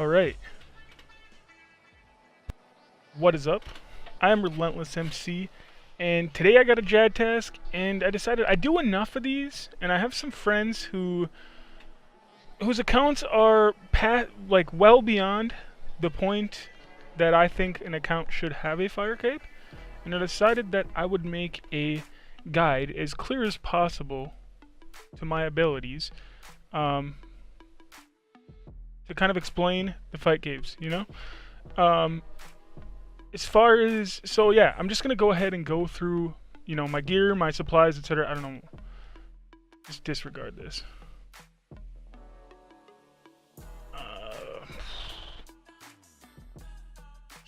Alright. What is up? I am relentlessMC, and today I got a JAD task, and I decided I do enough of these, and I have some friends whose accounts are well beyond the point that I think an account should have a fire cape, and I decided that I would make a guide as clear as possible to my abilities, to kind of explain the fight capes, you know? As far as, so yeah, I'm just gonna go ahead and go through, you know, my gear, my supplies, etc. I don't know. Just disregard this. Let's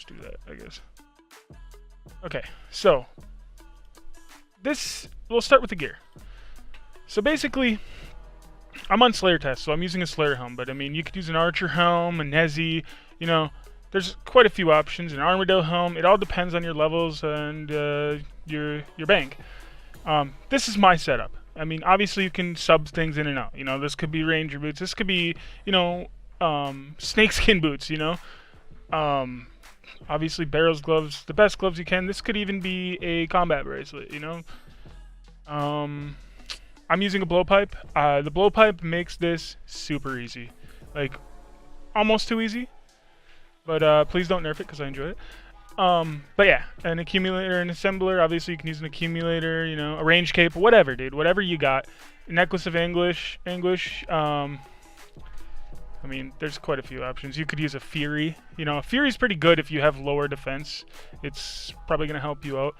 do that, I guess. Okay, so we'll start with the gear. So basically, I'm on Slayer test, so I'm using a Slayer helm, but I mean, you could use an Archer helm, a Nezi, you know, there's quite a few options. An Armadillo helm, it all depends on your levels and your bank. This is my setup. I mean, obviously you can sub things in and out. You know, this could be Ranger boots, this could be, you know, snakeskin boots, you know. Obviously Barrels gloves, the best gloves you can. This could even be a combat bracelet, you know. I'm using a blowpipe. The blowpipe makes this super easy. Like, almost too easy. But please don't nerf it because I enjoy it. But yeah, an accumulator and assembler. Obviously, you can use an accumulator, you know, a range cape, whatever, dude. Whatever you got. A necklace of anguish. I mean, there's quite a few options. You could use a Fury. You know, a Fury's pretty good if you have lower defense. It's probably going to help you out.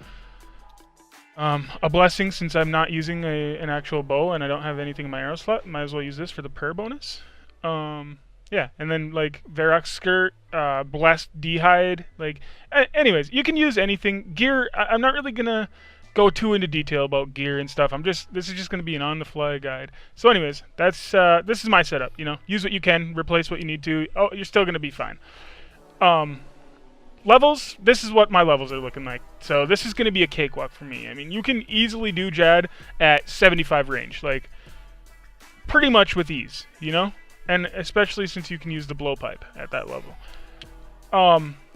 A blessing, since I'm not using an actual bow and I don't have anything in my arrow slot, might as well use this for the prayer bonus. Yeah, and then like Varrock's skirt, blessed d'hide, like, anyways, you can use anything. Gear, I'm not really gonna go too into detail about gear and stuff. This is just gonna be an on-the-fly guide. So anyways, this is my setup, you know. Use what you can, replace what you need to. Oh, you're still gonna be fine. Levels, this is what my levels are looking like. So this is gonna be a cakewalk for me. I mean, you can easily do JAD at 75 range, like, pretty much with ease, you know? And especially since you can use the blowpipe at that level.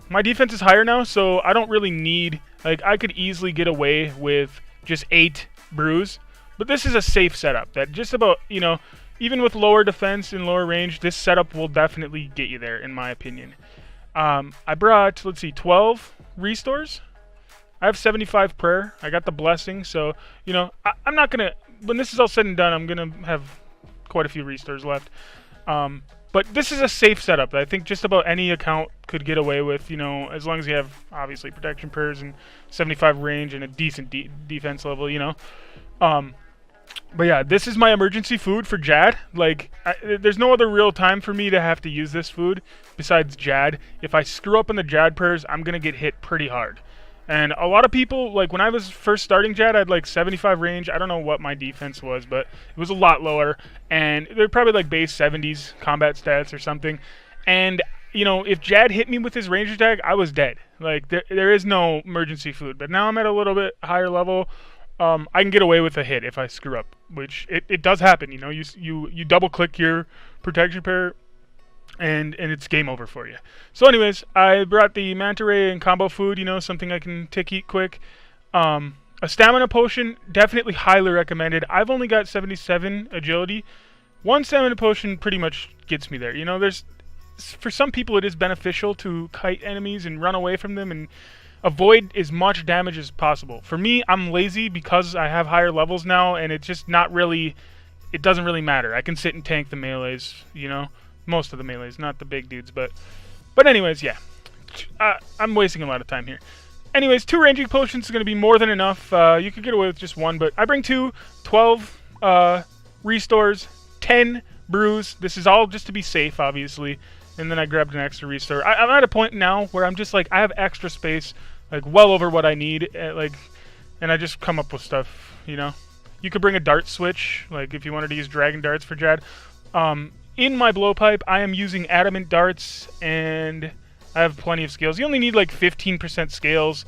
My defense is higher now, so I don't really need, like, I could easily get away with just 8 brews. But this is a safe setup that just about, you know, even with lower defense and lower range, this setup will definitely get you there, in my opinion. I brought, let's see, 12 restores. I have 75 prayer. I got the blessing, so, you know, I'm not going to, when this is all said and done, I'm going to have quite a few restores left. But this is a safe setup that I think just about any account could get away with, you know, as long as you have, obviously, protection prayers and 75 range and a decent defense level, you know. But yeah, this is my emergency food for JAD. Like, there's no other real time for me to have to use this food besides JAD. If I screw up on the JAD prayers, I'm going to get hit pretty hard. And a lot of people, like, when I was first starting JAD, I had like 75 range. I don't know what my defense was, but it was a lot lower. And they're probably like base 70s combat stats or something. And, you know, if JAD hit me with his ranger tag, I was dead. Like, there is no emergency food. But now I'm at a little bit higher level. I can get away with a hit if I screw up, which it does happen. You know, you double click your protection pair, and it's game over for you. So anyways, I brought the manta ray and combo food, you know, something I can eat quick. A stamina potion, definitely highly recommended. I've only got 77 agility. One stamina potion pretty much gets me there. You know, for some people it is beneficial to kite enemies and run away from them and avoid as much damage as possible. For me, I'm lazy because I have higher levels now, and it's just not really, it doesn't really matter. I can sit and tank the melees, you know. Most of the melees, not the big dudes, but anyways, yeah. I'm wasting a lot of time here. Anyways, 2 ranging potions is going to be more than enough. You could get away with just 1, but I bring 2, 12 restores, 10 brews. This is all just to be safe, obviously. And then I grabbed an extra restore. I'm at a point now where I'm just like, I have extra space, like well over what I need, and I just come up with stuff, you know. You could bring a dart switch, like if you wanted to use dragon darts for JAD. In my blowpipe, I am using adamant darts, and I have plenty of scales. You only need like 15% scales,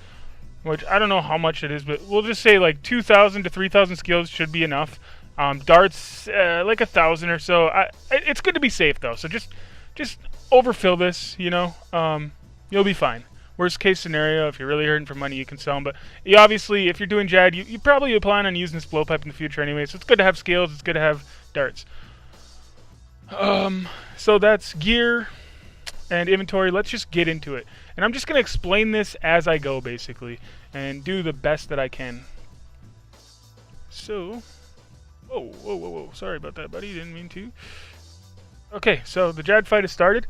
which I don't know how much it is, but we'll just say like 2,000 to 3,000 scales should be enough. Darts, like 1,000 or so. It's good to be safe though, so just just overfill this, you know. You'll be fine. Worst case scenario, if you're really hurting for money, you can sell them. But you obviously, if you're doing Jad, you probably plan on using this blowpipe in the future anyway. So it's good to have scales. It's good to have darts. So that's gear and inventory. Let's just get into it. And I'm just going to explain this as I go, basically, and do the best that I can. So, whoa. Sorry about that, buddy. Didn't mean to. Okay, so the Jad fight has started.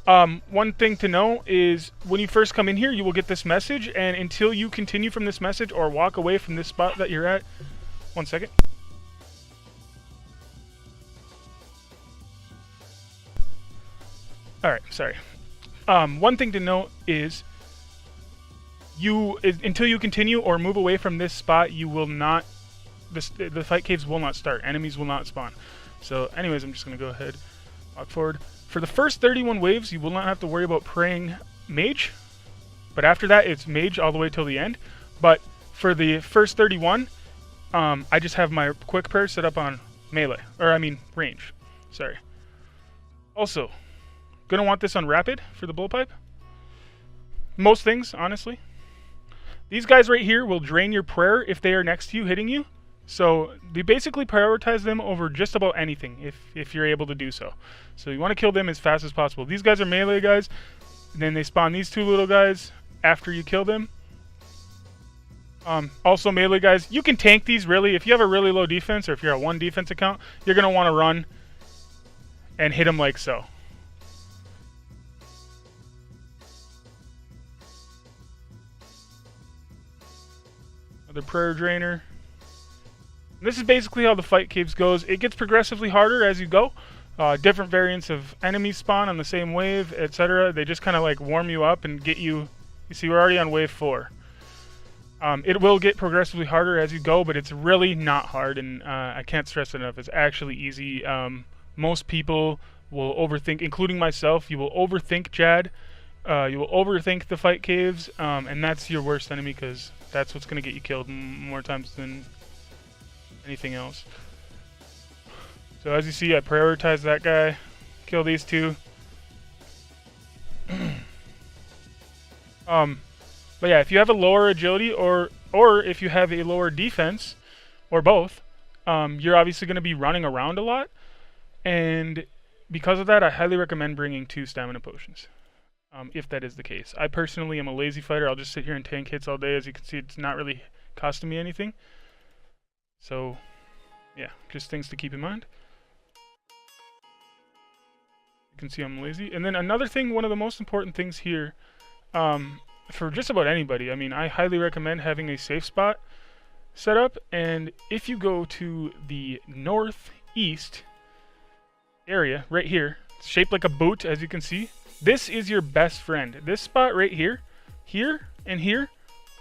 One thing to know is when you first come in here, you will get this message, and until you continue from this message or walk away from this spot that you're at, 1 second. Alright, sorry. One thing to note is until you continue or move away from this spot, you will not, the fight caves will not start. Enemies will not spawn. So anyways, I'm just going to go ahead, walk forward. For the first 31 waves, you will not have to worry about praying mage. But after that, it's mage all the way till the end. But for the first 31, I just have my quick prayer set up on melee. Or I mean range. Sorry. Also, gonna want this on rapid for the blowpipe. Most things, honestly. These guys right here will drain your prayer if they are next to you hitting you. So they basically prioritize them over just about anything if you're able to do so. So you want to kill them as fast as possible. These guys are melee guys. And then they spawn these two little guys after you kill them. Also melee guys. You can tank these really. If you have a really low defense or if you're a 1 defense account, you're going to want to run and hit them like so. Another prayer drainer. This is basically how the fight caves goes. It gets progressively harder as you go. Different variants of enemies spawn on the same wave, etc. They just kind of like warm you up and get you. You see, we're already on wave 4. It will get progressively harder as you go, but it's really not hard, and I can't stress it enough. It's actually easy. Most people will overthink, including myself. You will overthink Jad. You will overthink the fight caves, and that's your worst enemy because that's what's going to get you killed more times than anything else. So as you see, I prioritize that guy, kill these two. But yeah, if you have a lower agility or if you have a lower defense, or both, you're obviously going to be running around a lot, and because of that, I highly recommend bringing 2 stamina potions, if that is the case. I personally am a lazy fighter. I'll just sit here and tank hits all day. As you can see, it's not really costing me anything. So, yeah, just things to keep in mind. You can see I'm lazy. And then another thing, one of the most important things here, for just about anybody, I mean, I highly recommend having a safe spot set up. And if you go to the northeast area, right here, it's shaped like a boot, as you can see, this is your best friend. This spot right here, and here,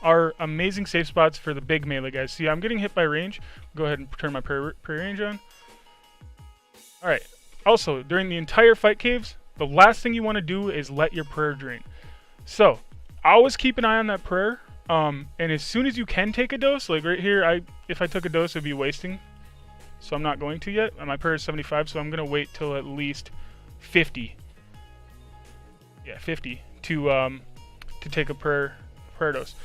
are amazing safe spots for the big melee guys. See, I'm getting hit by range. Go ahead and turn my prayer range on. Alright. Also, during the entire fight caves, the last thing you want to do is let your prayer drain. So, always keep an eye on that prayer. And as soon as you can take a dose, like right here, if I took a dose, it would be wasting. So I'm not going to yet. My prayer is 75, so I'm going to wait till at least 50. Yeah, 50 to take a prayer dose.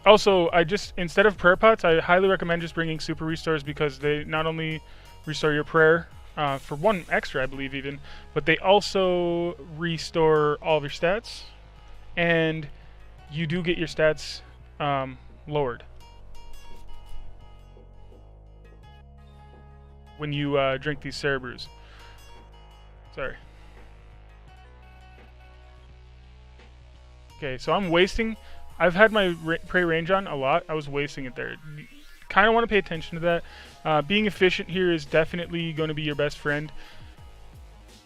Also, instead of prayer pots, I highly recommend just bringing super restores because they not only restore your prayer for 1 extra, I believe even, but they also restore all of your stats, and you do get your stats lowered when you drink these Cerebrews. Sorry. Okay, so I'm wasting. I've had my prey range on a lot. I was wasting it there. Kind of want to pay attention to that. Being efficient here is definitely going to be your best friend.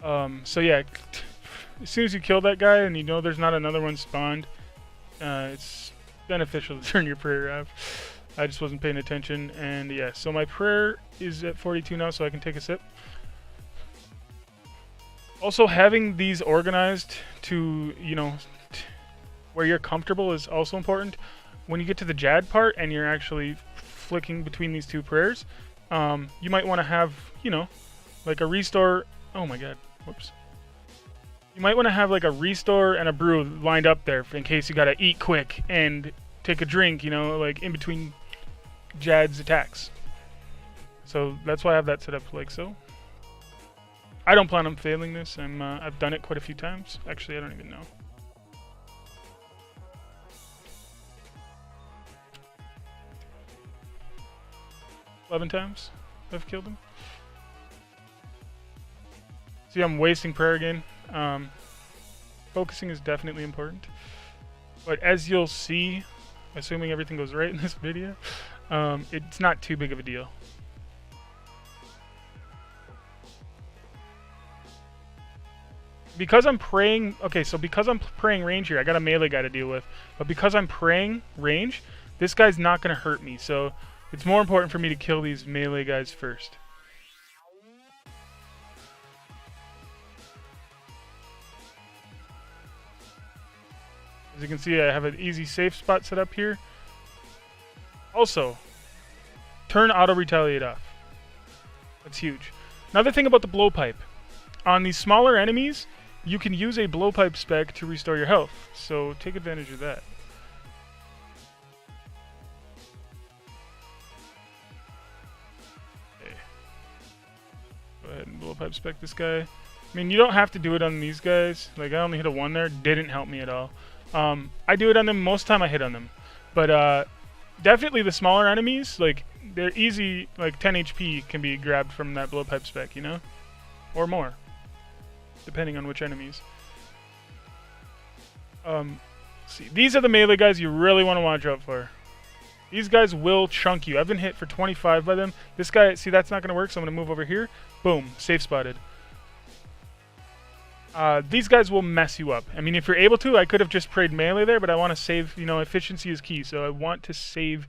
So yeah, as soon as you kill that guy and you know there's not another one spawned, it's beneficial to turn your prayer off. I just wasn't paying attention, and yeah, so my prayer is at 42 now, so I can take a sip. Also, having these organized to, you know, where you're comfortable is also important. When you get to the Jad part and you're actually flicking between these 2 prayers, you might want to have, you know, like a restore. Oh my god, whoops. You might want to have like a restore and a brew lined up there in case you gotta eat quick and take a drink, you know, like in between Jad's attacks. So that's why I have that set up like so. I don't plan on failing this. I've done it quite a few times. Actually, I don't even know. $11 times I've killed him. See, I'm wasting prayer again. Focusing is definitely important. But as you'll see, assuming everything goes right in this video, it's not too big of a deal. Because I'm praying, okay, so because I'm praying range here, I got a melee guy to deal with. But because I'm praying range, this guy's not going to hurt me. So it's more important for me to kill these melee guys first. As you can see, I have an easy safe spot set up here. Also, turn auto retaliate off. That's huge. Another thing about the blowpipe. On these smaller enemies, you can use a blowpipe spec to restore your health. So take advantage of that. Okay. Go ahead and blowpipe spec this guy. I mean, you don't have to do it on these guys. Like, I only hit a 1 there. Didn't help me at all. I do it on them most of the time I hit on them. But definitely the smaller enemies, like, they're easy, like 10 HP can be grabbed from that blowpipe spec, you know? Or more, depending on which enemies. See, these are the melee guys you really want to watch out for. These guys will chunk you. I've been hit for 25 by them. This guy, see, that's not going to work, so I'm going to move over here. Boom, safe spotted. These guys will mess you up. I mean, if you're able to, I could have just prayed melee there, but I want to save, you know, efficiency is key, so I want to save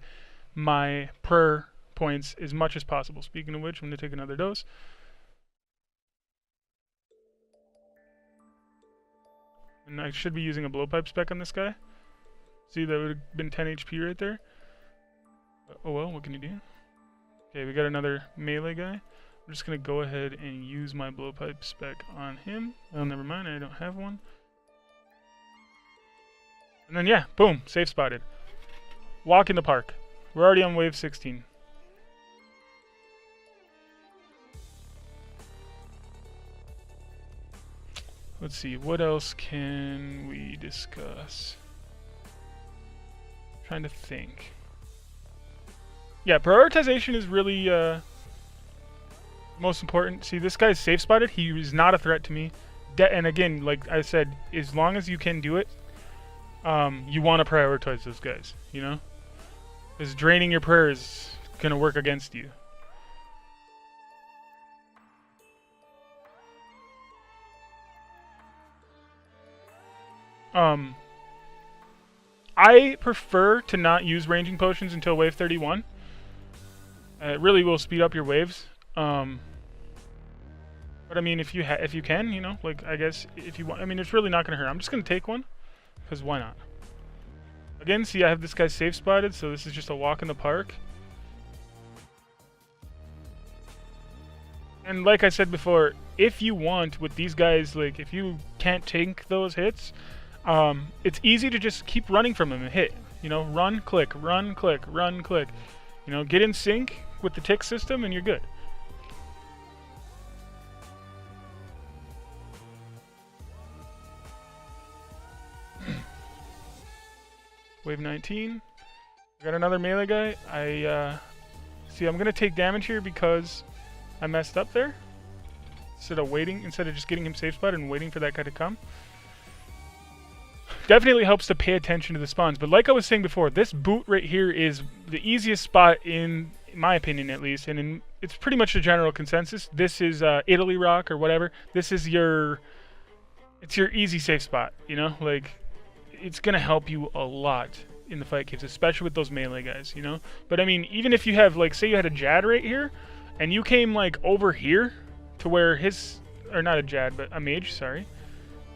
my prayer points as much as possible. Speaking of which, I'm going to take another dose. And I should be using a blowpipe spec on this guy. See, that would have been 10 HP right there. Oh well, what can you do? Okay, we got another melee guy. I'm just going to go ahead and use my blowpipe spec on him. Oh, never mind, I don't have one. And then, yeah, boom, safe spotted. Walk in the park. We're already on wave 16. Let's see, what else can we discuss? Trying to think. Yeah, prioritization is really most important. See, this guy's safe spotted. He is not a threat to me. And again, like I said, as long as you can do it, you want to prioritize those guys, you know? Because draining your prayer is going to work against you. I prefer to not use ranging potions until wave 31. It really will speed up your waves. But I mean, if you can, you know, like, I guess if you want, I mean, it's really not gonna hurt. I'm just gonna take one, because why not? Again, see, I have this guy safe spotted, so this is just a walk in the park. And like I said before, if you want with these guys, like, if you can't tank those hits, it's easy to just keep running from them and hit. You know, run, click, run, click, run, click. You know, get in sync with the tick system and you're good. Wave 19. Got another melee guy. See, I'm gonna take damage here because I messed up there. Instead of just getting him safe spot and waiting for that guy to come. Definitely helps to pay attention to the spawns, but like I was saying before, this boot right here is the easiest spot in my opinion, at least, and it's pretty much the general consensus. This is Italy Rock or whatever. This is it's your easy safe spot, you know? Like, it's gonna help you a lot in the fight caves, especially with those melee guys, you know? But I mean, even if you have, like, say you had a Jad right here, and you came, like, over here to where or not a Jad, but a mage, sorry,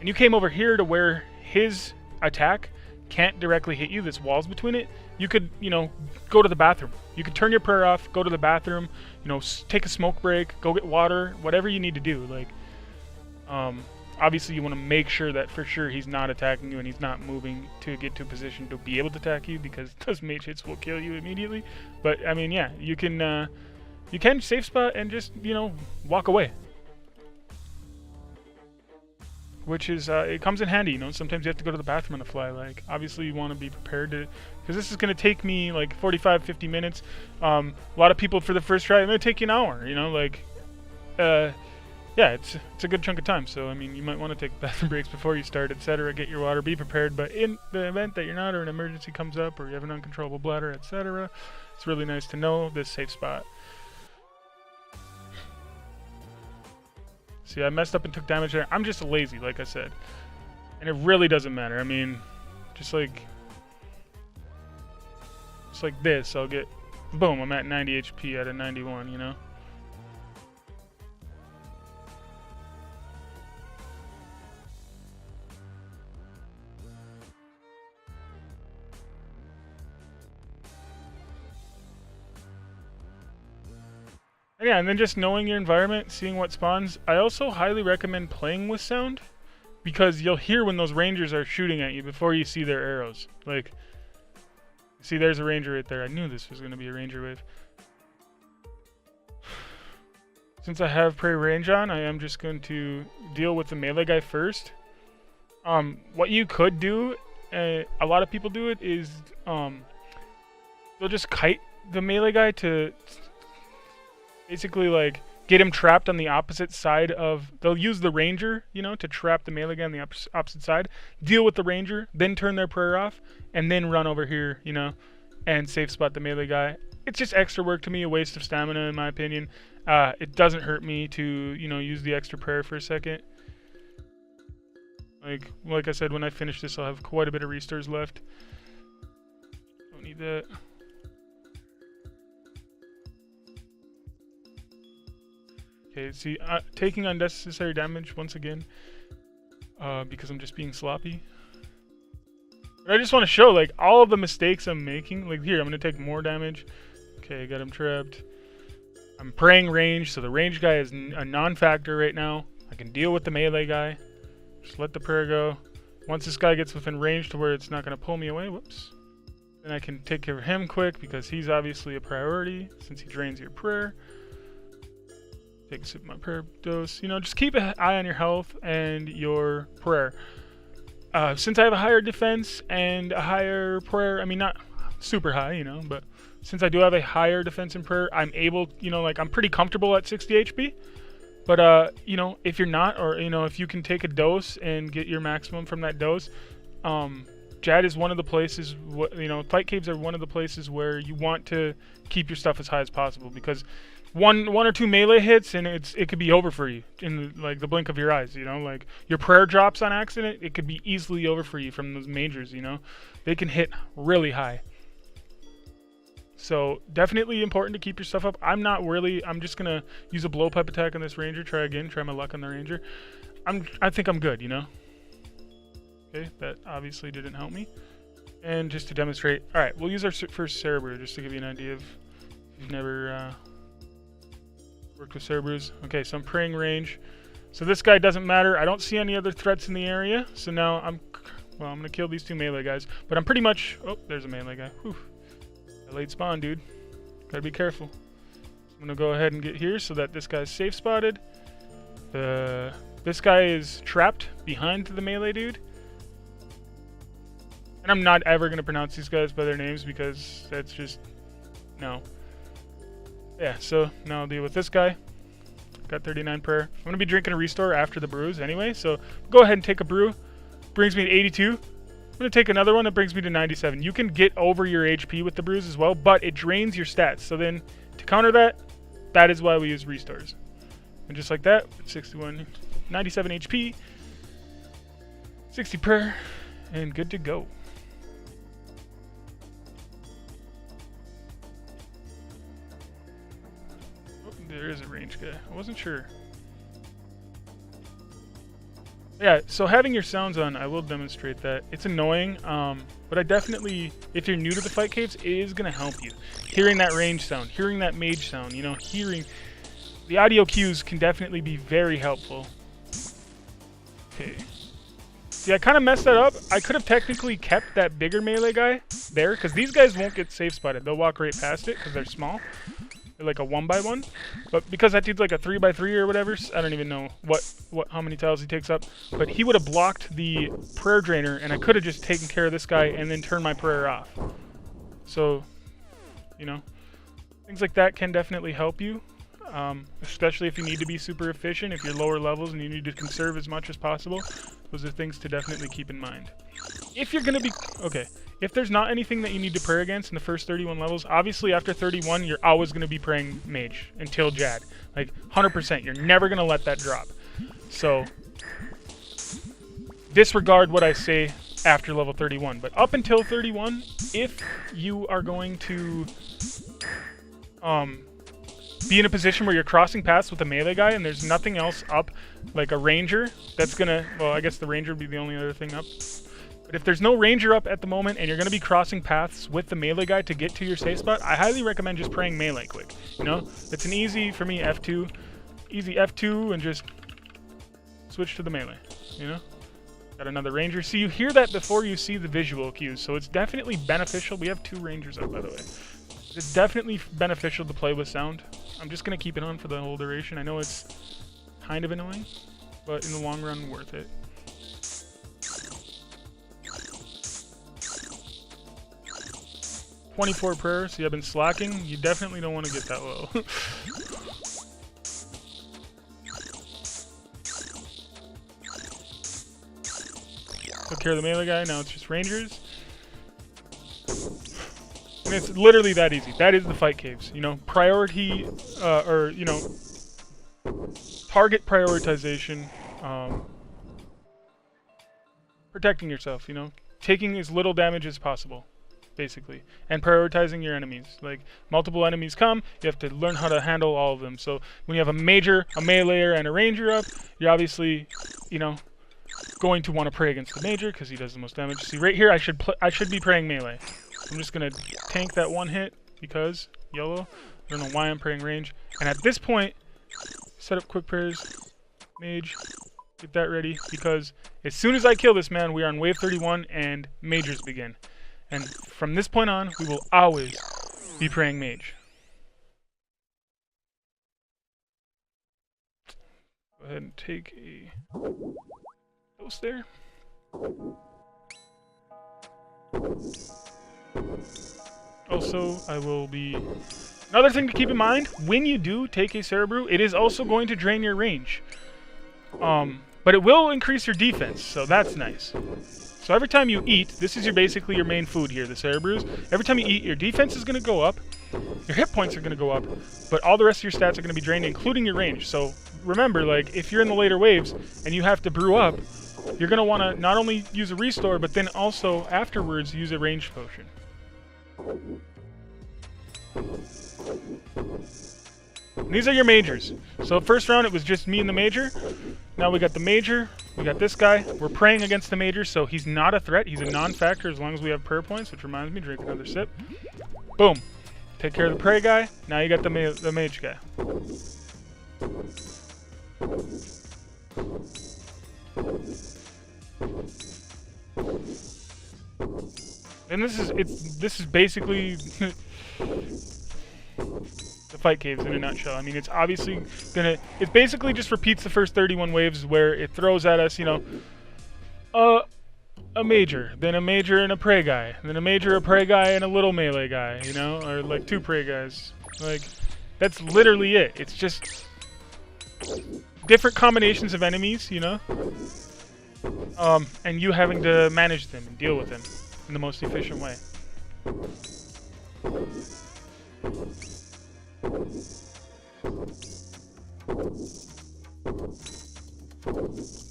and you came over here to where his attack can't directly hit you, this wall's between it, you could, you know, go to the bathroom. You could turn your prayer off, go to the bathroom, you know, take a smoke break, go get water, whatever you need to do. Like, obviously you want to make sure that for sure he's not attacking you and he's not moving to get to a position to be able to attack you, because those mage hits will kill you immediately. But I mean, yeah, you can safe spot and just, you know, walk away. Which is, it comes in handy, you know. Sometimes you have to go to the bathroom on the fly. Like, obviously you want to be prepared to, because this is going to take me like 45, 50 minutes. A lot of people for the first try, it may take you an hour, you know, like, yeah, it's a good chunk of time. So, I mean, you might want to take bathroom breaks before you start, etc. Get your water, be prepared. But in the event that you're not, or an emergency comes up, or you have an uncontrollable bladder, etc., it's really nice to know this safe spot. See, I messed up and took damage there. I'm just lazy, like I said. And it really doesn't matter. I mean, just like this, I'll get, boom, I'm at 90 HP out of 91, you know? Yeah, and then just knowing your environment, seeing what spawns. I also highly recommend playing with sound, because you'll hear when those rangers are shooting at you before you see their arrows. Like, see, there's a ranger right there. I knew this was going to be a ranger wave. Since I have prey range on, I am just going to deal with the melee guy first. What you could do, a lot of people do it, is they'll just kite the melee guy to basically, like, get him trapped on the opposite side of... They'll use the ranger, you know, to trap the melee guy on the opposite side, deal with the ranger, then turn their prayer off, and then run over here, you know, and safe spot the melee guy. It's just extra work to me, a waste of stamina in my opinion. It doesn't hurt me to, you know, use the extra prayer for a second. Like I said, when I finish this, I'll have quite a bit of restores left. Don't need that. Okay, see, taking unnecessary damage once again, because I'm just being sloppy. But I just want to show, like, all of the mistakes I'm making. Like, here, I'm going to take more damage. Okay, got him trapped. I'm praying range, so the range guy is a non-factor right now. I can deal with the melee guy. Just let the prayer go. Once this guy gets within range to where it's not going to pull me away, whoops. Then I can take care of him quick, because he's obviously a priority, since he drains your prayer. Take a sip of my prayer dose. You know, just keep an eye on your health and your prayer. Since I have a higher defense and a higher prayer, I mean, not super high, you know, but since I do have a higher defense and prayer, I'm able, you know, like, I'm pretty comfortable at 60 HP. But, you know, if you're not, or, you know, if you can take a dose and get your maximum from that dose, Jad is one of the places, you know, fight caves are one of the places where you want to keep your stuff as high as possible, because one or two melee hits and it could be over for you in like the blink of your eyes, you know, like your prayer drops on accident, it could be easily over for you from those majors, you know. They can hit really high. So definitely important to keep your stuff up. I'm just gonna use a blowpipe attack on this ranger, try my luck on the ranger. I think I'm good, you know. Okay, that obviously didn't help me. And just to demonstrate, alright, we'll use our first Cerebrew just to give you an idea of, if you've never worked with Cerebrews. Okay, so I'm praying range. So this guy doesn't matter. I don't see any other threats in the area. So now I'm going to kill these two melee guys. But I'm pretty much... Oh, there's a melee guy. Whew. A late spawn, dude. Gotta be careful. I'm going to go ahead and get here so that this guy's safe spotted. This guy is trapped behind the melee dude. And I'm not ever going to pronounce these guys by their names, because that's just... No. Yeah, so now I'll deal with this guy. Got 39 prayer. I'm going to be drinking a restore after the brews anyway, so go ahead and take a brew. Brings me to 82. I'm going to take another one that brings me to 97. You can get over your HP with the brews as well, but it drains your stats. So then, to counter that, that is why we use restores. And just like that, 61, 97 HP, 60 prayer, and good to go. There is a range guy. I wasn't sure. Yeah, so having your sounds on, I will demonstrate that. It's annoying. But I definitely, if you're new to the fight caves, it is going to help you. Hearing that range sound, hearing that mage sound, you know, hearing... The audio cues can definitely be very helpful. Okay. See, I kind of messed that up. I could have technically kept that bigger melee guy there, because these guys won't get safe spotted. They'll walk right past it, because they're small. They're like a 1x1. But because that dude's like a 3x3 or whatever, I don't even know how many tiles he takes up. But he would have blocked the prayer drainer, and I could have just taken care of this guy and then turned my prayer off. So, you know, things like that can definitely help you. Especially if you need to be super efficient, if you're lower levels and you need to conserve as much as possible. Those are things to definitely keep in mind. If you're going to be... Okay, if there's not anything that you need to pray against in the first 31 levels, obviously after 31, you're always going to be praying mage until Jad. Like, 100%. You're never going to let that drop. So, disregard what I say after level 31. But up until 31, if you are going to... be in a position where you're crossing paths with a melee guy and there's nothing else up, like a ranger that's gonna, well, I guess the ranger would be the only other thing up. But if there's no ranger up at the moment and you're gonna be crossing paths with the melee guy to get to your safe spot, I highly recommend just praying melee quick. You know, it's an easy, for me, F2, easy F2 and just switch to the melee, you know? Got another ranger. So you hear that before you see the visual cues, so it's definitely beneficial. We have 2 rangers up, by the way. It's definitely beneficial to play with sound. I'm just going to keep it on for the whole duration. I know it's kind of annoying, but in the long run, worth it. .24 prayer, see I've been slacking. You definitely don't want to get that low. Took care of the melee guy, now it's just rangers. And it's literally that easy. That is the fight caves. You know, priority, or, you know, target prioritization, protecting yourself, you know, taking as little damage as possible, basically, and prioritizing your enemies. Like, multiple enemies come, you have to learn how to handle all of them. So when you have a major, a meleeer, and a ranger up, you're obviously, you know, going to want to pray against the major because he does the most damage. See, right here, I should be praying melee. I'm just going to tank that one hit because YOLO. I don't know why I'm praying range. And at this point, set up quick prayers, mage, get that ready, because as soon as I kill this man, we are on wave 31 and majors begin. And from this point on, we will always be praying mage. Go ahead and take a dose there. Also, I will be... Another thing to keep in mind, when you do take a Cerebrew, it is also going to drain your range. But it will increase your defense, so that's nice. So every time you eat, this is basically your main food here, the Cerebrews. Every time you eat, your defense is going to go up, your hit points are going to go up, but all the rest of your stats are going to be drained, including your range. So remember, like, if you're in the later waves and you have to brew up, you're going to want to not only use a restore, but then also afterwards use a range potion. And these are your majors. So first round it was just me and the major. Now we got the major, we got this guy. We're praying against the major, so he's not a threat. He's a non-factor as long as we have prayer points, which reminds me, drink another sip. Boom. Take care of the prey guy. Now you got the mage guy. And this is basically the fight caves in a nutshell. I mean, it's obviously it basically just repeats the first 31 waves where it throws at us, you know, a major, then a major and a prey guy, then a major, a prey guy, and a little melee guy, you know, or like 2 prey guys. Like, that's literally it. It's just different combinations of enemies, you know, and you having to manage them and deal with them in the most efficient way.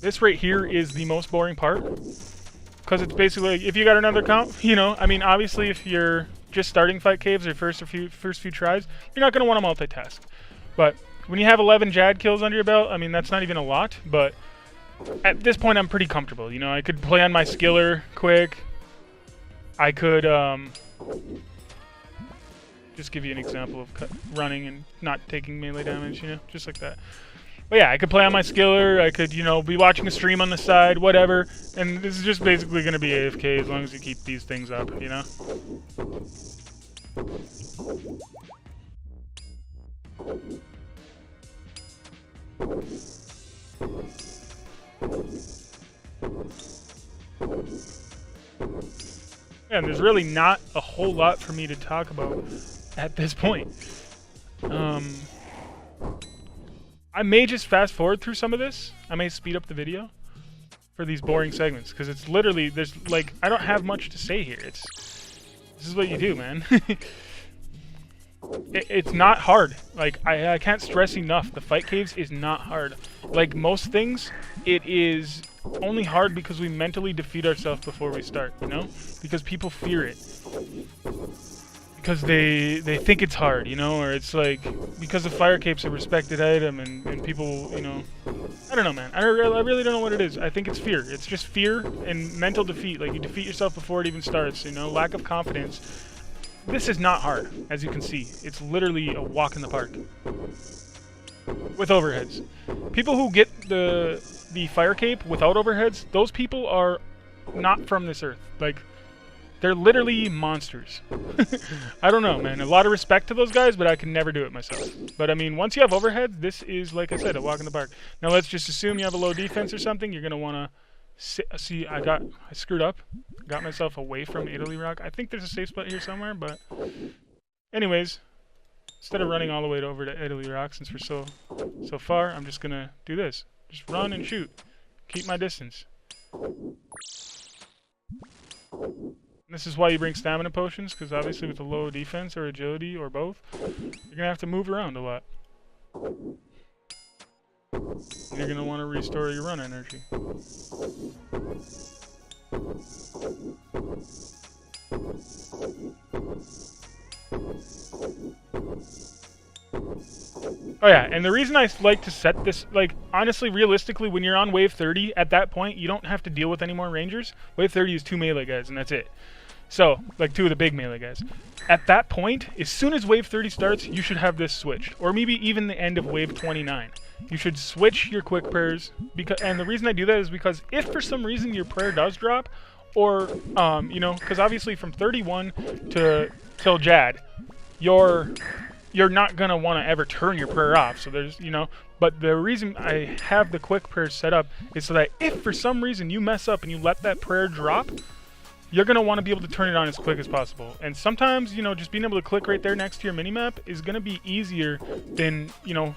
This right here is the most boring part, because it's basically like, if you got another count, you know, I mean, obviously if you're just starting fight caves or first few tries, you're not going to want to multitask. But when you have 11 Jad kills under your belt, I mean, that's not even a lot, but at this point I'm pretty comfortable. You know, I could play on my skiller quick, I could just give you an example of running and not taking melee damage, you know, just like that. But yeah, I could play on my skiller, I could, you know, be watching a stream on the side, whatever, and this is just basically going to be AFK as long as you keep these things up, you know? And there's really not a whole lot for me to talk about at this point. I may just fast forward through some of this. I may speed up the video for these boring segments, because it's literally, there's like, I don't have much to say here. This is what you do, man. It's not hard. Like, I can't stress enough, the fight caves is not hard. Like most things, it is only hard because we mentally defeat ourselves before we start, you know? Because people fear it. Because they think it's hard, you know? Or it's like, because the fire cape's a respected item and people, you know... I don't know, man. I really don't know what it is. I think it's fear. It's just fear and mental defeat. Like, you defeat yourself before it even starts, you know? Lack of confidence. This is not hard, as you can see. It's literally a walk in the park. With overheads. People who get the fire cape without overheads, those people are not from this earth. Like, they're literally monsters. I don't know, man. A lot of respect to those guys, but I can never do it myself. But I mean, once you have overhead, this is, like I said, a walk in the park. Now let's just assume you have a low defense or something. You're gonna wanna see. I screwed up. Got myself away from Italy Rock. I think there's a safe spot here somewhere, but anyways, instead of running all the way over to Italy Rock, since we're so far, I'm just gonna do this. Just run and shoot. Keep my distance. This is why you bring stamina potions, because obviously with a low defense or agility or both, you're gonna have to move around a lot. You're gonna want to restore your run energy. Oh yeah, and the reason I like to set this, like, honestly, realistically, when you're on wave 30, at that point, you don't have to deal with any more rangers. Wave 30 is 2 melee guys, and that's it. So, like 2 of the big melee guys. At that point, as soon as wave 30 starts, you should have this switched. Or maybe even the end of wave 29. You should switch your quick prayers, and the reason I do that is because if for some reason your prayer does drop, or, you know, because obviously from 31 till Jad, you're not going to want to ever turn your prayer off, so there's, you know, but the reason I have the quick prayers set up is so that if for some reason you mess up and you let that prayer drop, you're going to want to be able to turn it on as quick as possible. And sometimes, you know, just being able to click right there next to your minimap is going to be easier than, you know,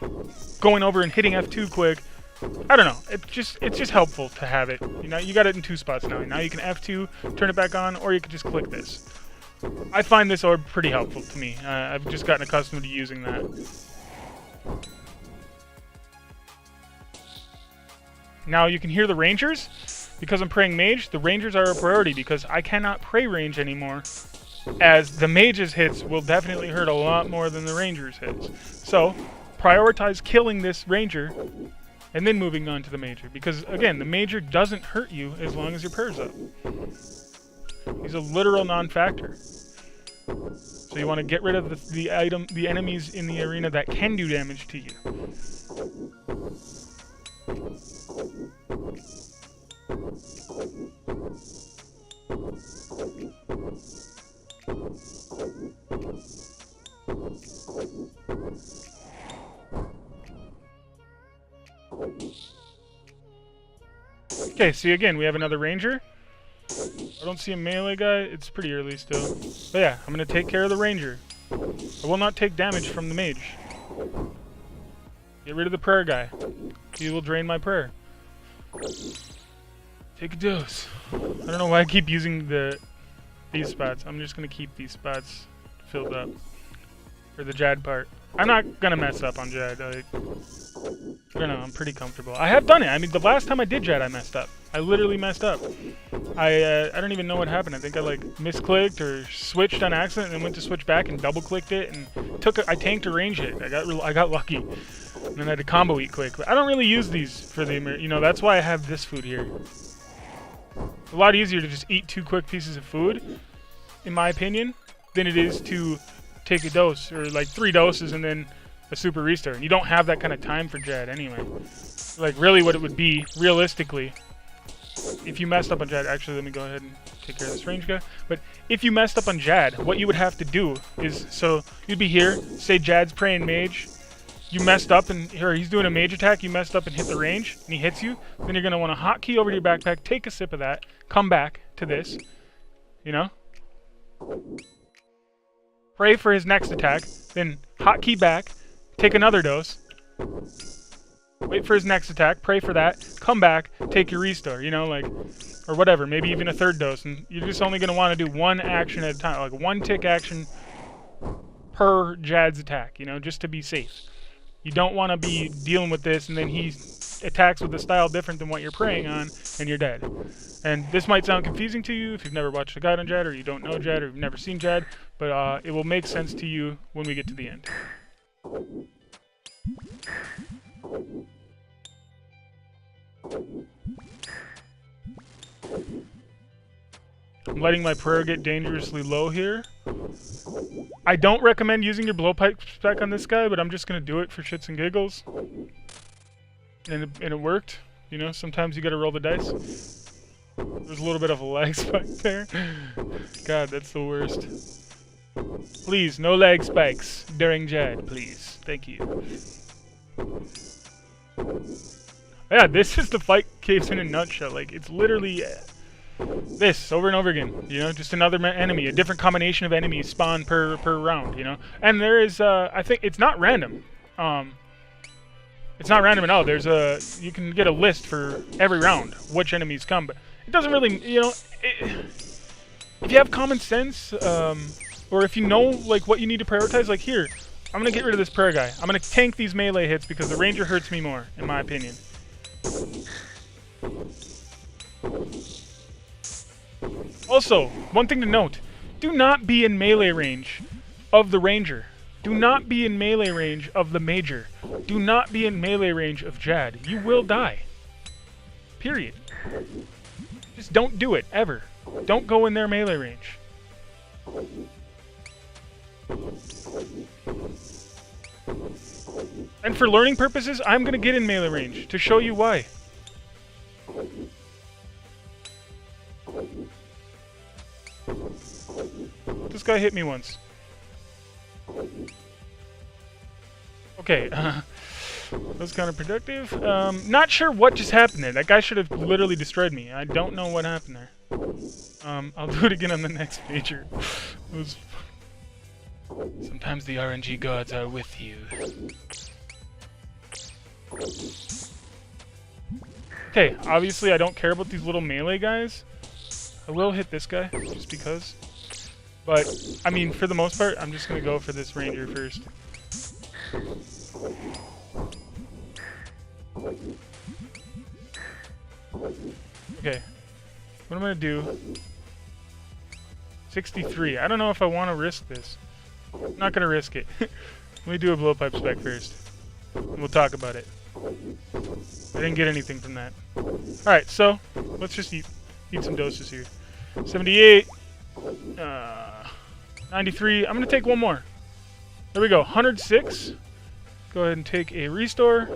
going over and hitting F2 quick. I don't know. It's just helpful to have it. You know, you got it in 2 spots now. Now you can F2, turn it back on, or you can just click this. I find this orb pretty helpful to me. I've just gotten accustomed to using that. Now you can hear the rangers. Because I'm praying mage, the rangers are a priority because I cannot pray range anymore, as the mage's hits will definitely hurt a lot more than the ranger's hits. So, prioritize killing this ranger and then moving on to the major. Because, again, the major doesn't hurt you as long as your prayer's up. He's a literal non-factor. So you want to get rid of the enemies in the arena that can do damage to you. Okay, see again, we have another ranger. I don't see a melee guy. It's pretty early still. But yeah, I'm going to take care of the ranger. I will not take damage from the mage. Get rid of the prayer guy. He will drain my prayer. Take a dose. I don't know why I keep using these spots. I'm just going to keep these spots filled up. For the Jad part. I'm not going to mess up on Jad. I don't know, I'm pretty comfortable. I have done it. I mean, the last time I did Jad, I messed up. I literally messed up. I don't even know what happened. I think I, like, misclicked or switched on accident and then went to switch back and double-clicked it and I tanked a range hit. I got lucky. And then I had to combo eat quick. But I don't really use these for the, you know, that's why I have this food here. It's a lot easier to just eat 2 quick pieces of food in my opinion, than it is to take a dose, or like 3 doses and then a super restart. And you don't have that kind of time for Jad anyway. Like, really what it would be, realistically, if you messed up on Jad, actually let me go ahead and take care of this range guy. But if you messed up on Jad, what you would have to do is, so you'd be here, say Jad's praying mage, you messed up, and here he's doing a mage attack, you messed up and hit the range, and he hits you, then you're going to want to hotkey over to your backpack, take a sip of that, come back to this, you know? Pray for his next attack, then hotkey back, take another dose, wait for his next attack, pray for that, come back, take your restore, you know, like, or whatever, maybe even a 3rd dose, and you're just only going to want to do 1 action at a time, like 1 tick action per Jad's attack, you know, just to be safe. You don't want to be dealing with this, and then he attacks with a style different than what you're praying on, and you're dead. And this might sound confusing to you if you've never watched a guide on Jad, or you don't know Jad, or you've never seen Jad, but it will make sense to you when we get to the end. I'm letting my prayer get dangerously low here. I don't recommend using your blowpipe spec on this guy, but I'm just going to do it for shits and giggles. And it worked. You know, sometimes you got to roll the dice. There's a little bit of a lag spike there. God, that's the worst. Please, no lag spikes during Jad, please. Thank you. Yeah, this is the fight caves in a nutshell. Like, it's literally this over and over again. You know, just another enemy, a different combination of enemies spawn per round. You know, and there is, I think it's not random. It's not random at all. There's you can get a list for every round which enemies come, but it doesn't really, you know, if you have common sense, or if you know like what you need to prioritize, like here, I'm gonna get rid of this prayer guy. I'm gonna tank these melee hits because the ranger hurts me more, in my opinion. Also, one thing to note, do not be in melee range of the ranger. Do not be in melee range of the major. Do not be in melee range of Jad. You will die. Period. Just don't do it, ever. Don't go in their melee range. And for learning purposes, I'm going to get in melee range to show you why. This guy hit me once. Okay, that was counterproductive. Not sure what just happened there. That guy should have literally destroyed me. I don't know what happened there. I'll do it again on the next major. It was... Sometimes the RNG gods are with you. Okay, obviously I don't care about these little melee guys. I will hit this guy, just because. But, I mean, for the most part, I'm just going to go for this ranger first. Okay. What I'm going to do... 63. I don't know if I want to risk this. I'm not going to risk it. Let me do a blowpipe spec first. And we'll talk about it. I didn't get anything from that. Alright, so, let's just eat some doses here. 78. 93. I'm going to take one more. There we go. 106. Go ahead and take a restore.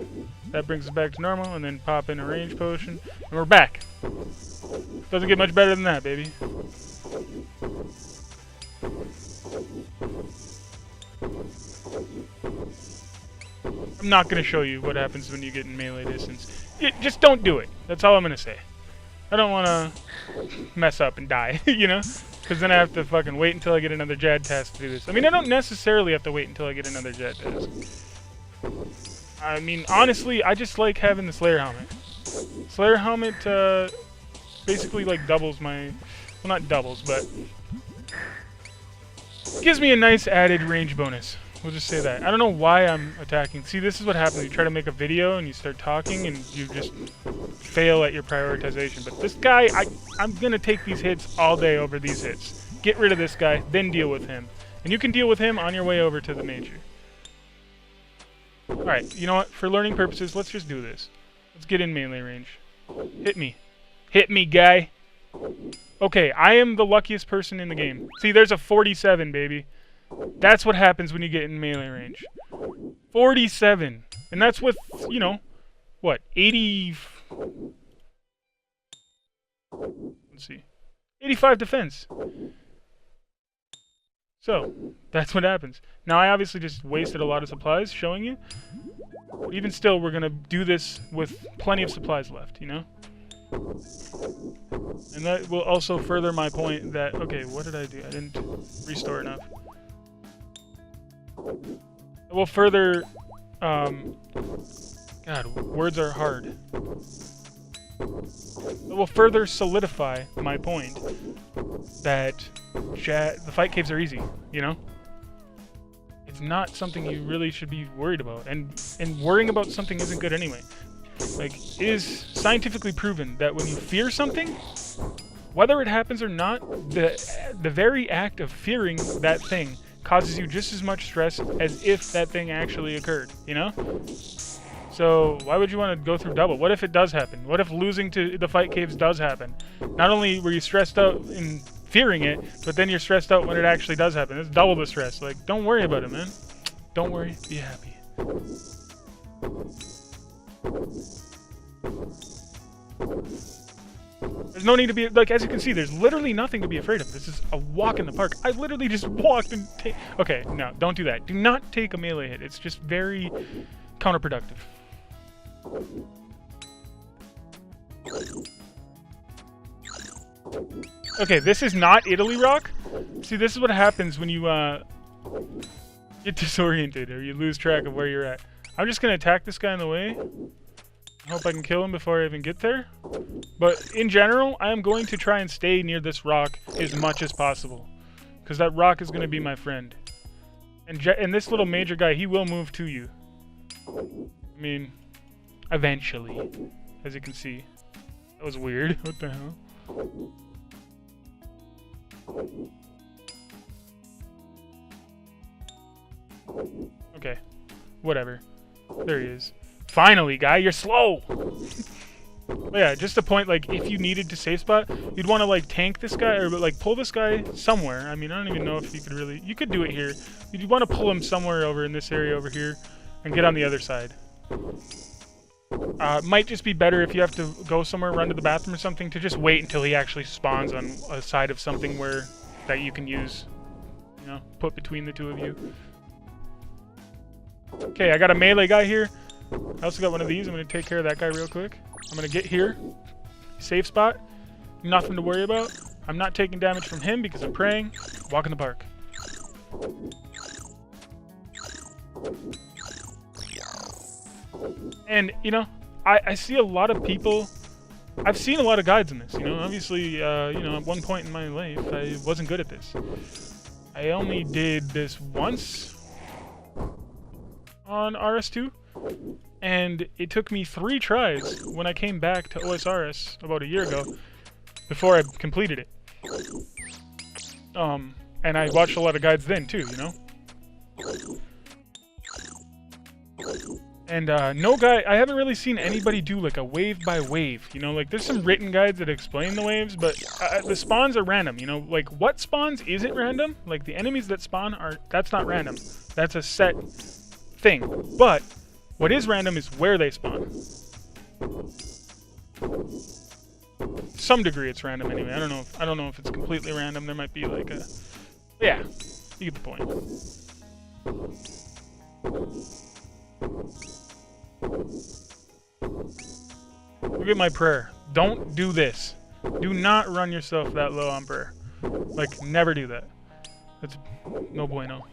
That brings us back to normal. And then pop in a range potion. And we're back. Doesn't get much better than that, baby. I'm not going to show you what happens when you get in melee distance. Just don't do it. That's all I'm going to say. I don't want to mess up and die, you know? Because then I have to fucking wait until I get another Jad task to do this. I mean, I don't necessarily have to wait until I get another Jad task. I mean, honestly, I just like having the Slayer helmet. Slayer helmet basically like doubles my... Well, not doubles, but... gives me a nice added range bonus. We'll just say that. I don't know why I'm attacking. See, this is what happens. You try to make a video and you start talking and you just fail at your prioritization. But this guy, I'm going to take these hits all day over these hits. Get rid of this guy, then deal with him. And you can deal with him on your way over to the major. Alright, you know what? For learning purposes, let's just do this. Let's get in melee range. Hit me. Hit me, guy. Okay, I am the luckiest person in the game. See, there's a 47, baby. That's what happens when you get in melee range. 47. And that's with, you know, what, 80... Let's see. 85 defense. So, that's what happens. Now, I obviously just wasted a lot of supplies showing you. Even still, we're going to do this with plenty of supplies left, you know? And that will also further my point that... Okay, what did I do? I didn't restore enough. It will further... God, words are hard. It will further solidify my point that the fight caves are easy, you know? It's not something you really should be worried about, and worrying about something isn't good anyway. Like, it is scientifically proven that when you fear something, whether it happens or not, the very act of fearing that thing causes you just as much stress as if that thing actually occurred, you know? So, why would you want to go through double? What if it does happen? What if losing to the fight caves does happen? Not only were you stressed out in fearing it, but then you're stressed out when it actually does happen. It's double the stress. Like, don't worry about it, man. Don't worry, be happy. There's no need to be, like, as you can see, there's literally nothing to be afraid of. This is a walk in the park. I literally just walked and okay, no, don't do that. Do not take a melee hit. It's just very counterproductive. Okay, this is not Italy Rock. See, this is what happens when you get disoriented or you lose track of where you're at. I'm just going to attack this guy in the way. I hope I can kill him before I even get there. But in general, I am going to try and stay near this rock as much as possible. Because that rock is going to be my friend. And this little major guy, he will move to you. I mean, eventually, as you can see. That was weird. What the hell? Okay. Whatever. There he is. Finally, guy, you're slow! But yeah, just a point, like, if you needed to safe spot, you'd want to, like, tank this guy, or, like, pull this guy somewhere. I mean, I don't even know if you could really... You could do it here. You'd want to pull him somewhere over in this area over here, and get on the other side. Might just be better if you have to go somewhere, run to the bathroom or something, to just wait until he actually spawns on a side of something that you can use, you know, put between the two of you. Okay, I got a melee guy here. I also got one of these. I'm going to take care of that guy real quick. I'm going to get here. Safe spot. Nothing to worry about. I'm not taking damage from him because I'm praying. Walk in the park. And, you know, I see a lot of people... I've seen a lot of guides in this, you know. Obviously, you know, at one point in my life, I wasn't good at this. I only did this once on RS2. And it took me 3 tries when I came back to OSRS about a year ago before I completed it. And I watched a lot of guides then too, you know? And no guy, I haven't really seen anybody do like a wave by wave, you know? Like there's some written guides that explain the waves, but the spawns are random, you know? Like what spawns isn't random? Like the enemies that spawn that's not random. That's a set thing. But what is random is where they spawn. To some degree it's random anyway. I don't know if it's completely random. There might be like a... Yeah, you get the point. Look at my prayer. Don't do this. Do not run yourself that low on prayer. Like, never do that. That's no bueno.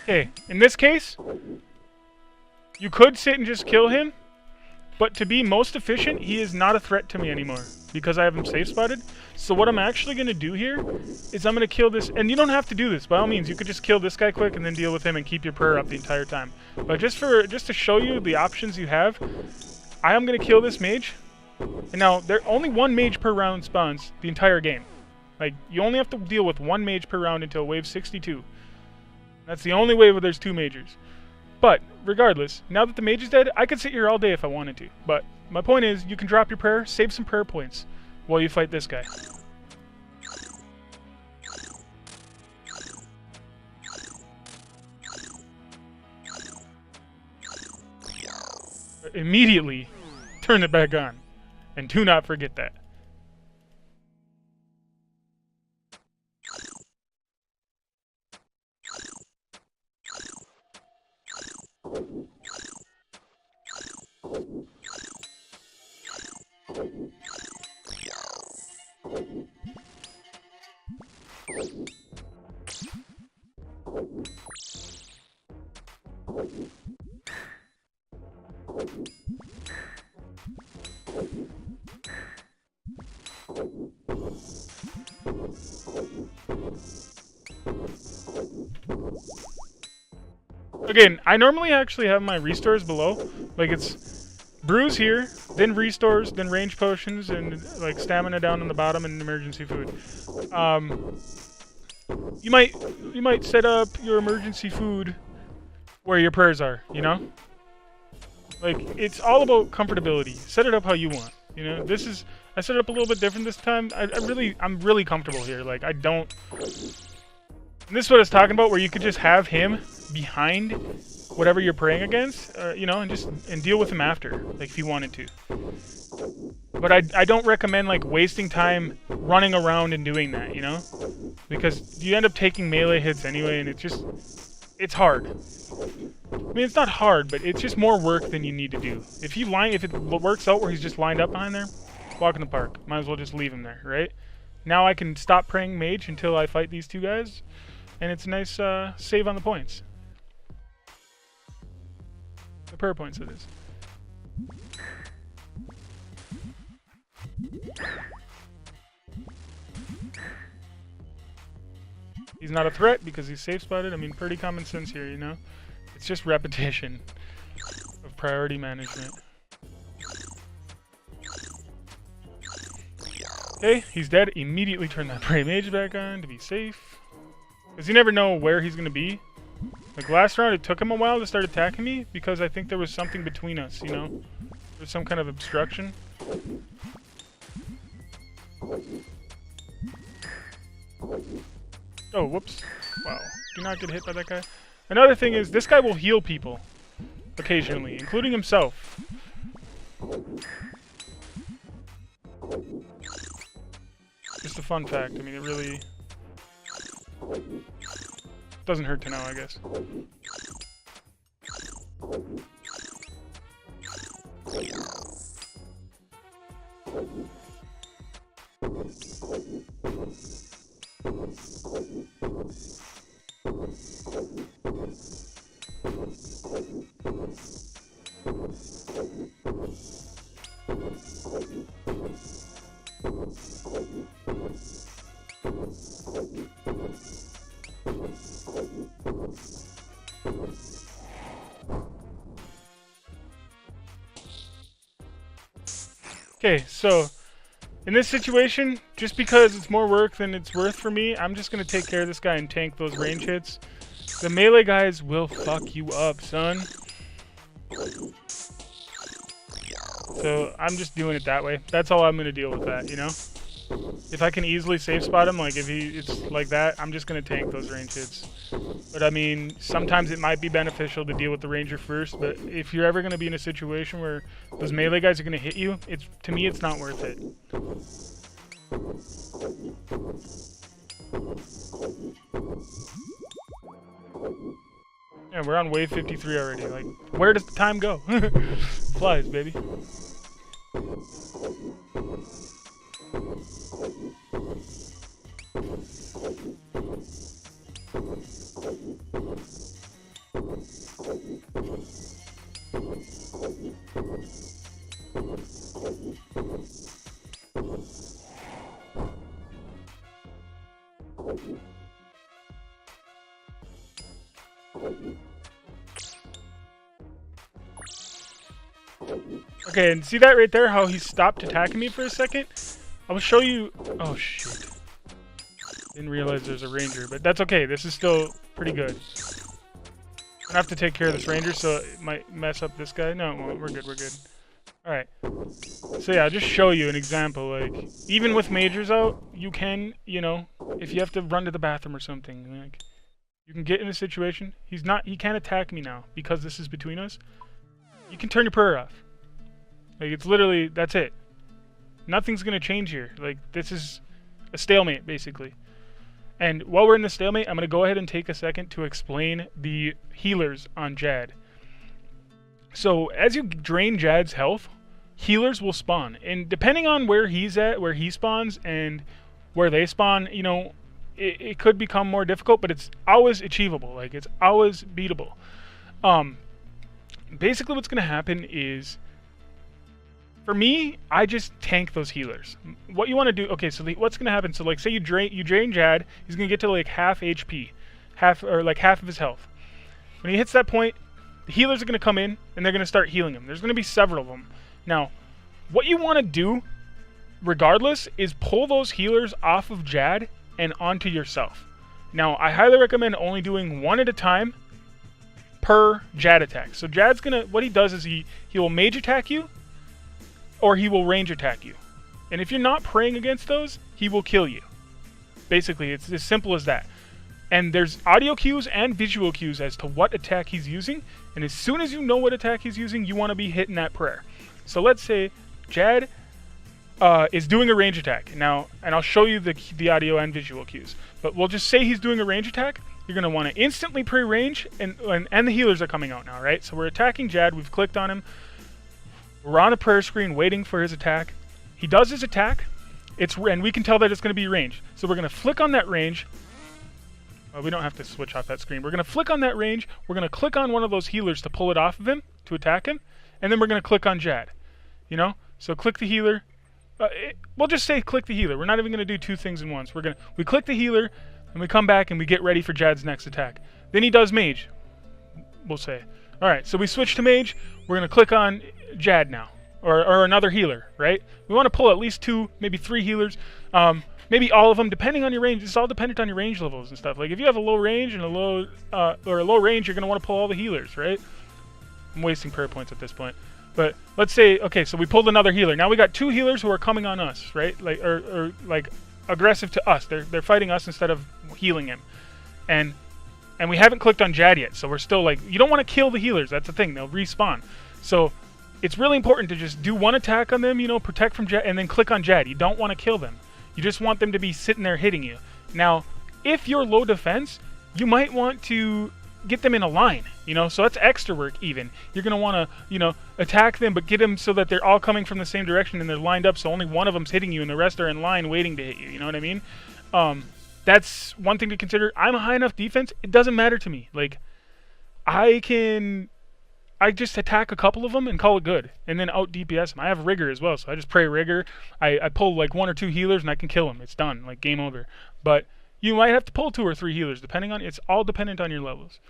Okay, in this case, you could sit and just kill him, but to be most efficient, he is not a threat to me anymore because I have him safe spotted. So what I'm actually going to do here is I'm going to kill this, and you don't have to do this, by all means. You could just kill this guy quick and then deal with him and keep your prayer up the entire time. But just to show you the options you have, I am going to kill this mage, And now, only one mage per round spawns the entire game. Like, you only have to deal with one mage per round until wave 62. That's the only wave where there's 2 majors. But, regardless, now that the mage is dead, I could sit here all day if I wanted to. But, my point is, you can drop your prayer, save some prayer points while you fight this guy. Immediately, turn it back on. And do not forget that. Again, I normally actually have my restores below. Like, it's brews here, then restores, then range potions, and like stamina down on the bottom, and emergency food. You might set up your emergency food where your prayers are, you know? Like, it's all about comfortability. Set it up how you want, you know? I set it up a little bit different this time. I'm really comfortable here. Like, I don't... And this is what I was talking about, where you could just have him behind whatever you're praying against, you know, and deal with him after, like, if you wanted to. But I don't recommend, like, wasting time running around and doing that, you know? Because you end up taking melee hits anyway, and it's hard. I mean, it's not hard, but it's just more work than you need to do. If it works out where he's just lined up behind there, walk in the park. Might as well just leave him there, right? Now I can stop praying mage until I fight these 2 guys, and it's a nice save on the points. The prayer points it is. He's not a threat because he's safe spotted. I mean, pretty common sense here, you know? It's just repetition of priority management. Okay, he's dead. Immediately turn that Prey Mage back on to be safe. Because you never know where he's going to be. Like last round, it took him a while to start attacking me because I think there was something between us, you know? There's some kind of obstruction. Oh, whoops. Wow. Do not get hit by that guy. Another thing is, this guy will heal people. Occasionally, including himself. Just a fun fact. I mean, it really... doesn't hurt to know, I guess. Okay, so in this situation, just because it's more work than it's worth for me, I'm just going to take care of this guy and tank those range hits. The melee guys will fuck you up, son. So I'm just doing it that way. That's all I'm going to deal with that, you know? If I can easily safe spot him, like if it's like that, I'm just going to tank those range hits. But I mean, sometimes it might be beneficial to deal with the ranger first, but if you're ever going to be in a situation where those melee guys are going to hit you, to me it's not worth it. Yeah, we're on wave 53 already. Like, where does the time go? Flies, baby. Okay, and see that right there, how he stopped attacking me for a second? I will show you... Oh, shit. Didn't realize there's a ranger, but that's okay. This is still pretty good. I have to take care of this ranger, so it might mess up this guy. No, it won't. We're good, we're good. Alright. So yeah, I'll just show you an example. Like, even with majors out, you can, you know, if you have to run to the bathroom or something, like, you can get in a situation. He can't attack me now, because this is between us. You can turn your prayer off. Like, it's literally, that's it. Nothing's gonna change here. Like, this is a stalemate, basically. And while we're in the stalemate, I'm going to go ahead and take a second to explain the healers on Jad. So, as you drain Jad's health, healers will spawn. And depending on where he's at, where he spawns, and where they spawn, you know, it could become more difficult, but it's always achievable. Like, it's always beatable. Basically what's going to happen is... For me, I just tank those healers. What you want to do... Okay, so what's going to happen? So, like, say you drain Jad, he's going to get to, like, half HP. Half of his health. When he hits that point, the healers are going to come in, and they're going to start healing him. There's going to be several of them. Now, what you want to do, regardless, is pull those healers off of Jad and onto yourself. Now, I highly recommend only doing one at a time per Jad attack. So, Jad's going to... What he does is he will mage attack you, or he will range attack you. And if you're not praying against those, he will kill you. Basically, it's as simple as that. And there's audio cues and visual cues as to what attack he's using. And as soon as you know what attack he's using, you want to be hitting that prayer. So let's say Jad is doing a range attack. Now, and I'll show you the audio and visual cues. But we'll just say he's doing a range attack. You're going to want to instantly pray range. And the healers are coming out now, right? So we're attacking Jad. We've clicked on him. We're on a prayer screen waiting for his attack. He does his attack, and we can tell that it's going to be range. So we're going to flick on that range. We don't have to switch off that screen. We're going to flick on that range. We're going to click on one of those healers to pull it off of him, to attack him. And then we're going to click on Jad. You know? So click the healer. We'll just say click the healer. We're not even going to do two things in once. We click the healer, and we come back and we get ready for Jad's next attack. Then he does mage, we'll say. Alright, so we switch to mage. We're going to click on Jad now, or another healer, right? We want to pull at least 2, maybe 3 healers, maybe all of them, depending on your range. It's all dependent on your range levels and stuff. Like, if you have a low range and a low range, you're going to want to pull all the healers, right? I'm wasting prayer points at this point. But let's say, okay, so we pulled another healer. Now we got 2 healers who are coming on us, right? Like, or like aggressive to us. They're fighting us instead of healing him. And we haven't clicked on Jad yet, so we're still like, you don't want to kill the healers. That's the thing. They'll respawn. So it's really important to just do one attack on them, you know, protect from Jad, and then click on Jad. You don't want to kill them. You just want them to be sitting there hitting you. Now, if you're low defense, you might want to get them in a line, you know, so that's extra work even. You're going to want to, you know, attack them, but get them so that they're all coming from the same direction and they're lined up, so only one of them's hitting you and the rest are in line waiting to hit you, you know what I mean? That's one thing to consider. I'm a high enough defense, it doesn't matter to me. Like, I just attack a couple of them and call it good, and then out DPS them. I have rigor as well, so I just pray rigor. I pull like 1 or 2 healers and I can kill them. It's done, like game over. But you might have to pull 2 or 3 healers, depending on, it's all dependent on your levels.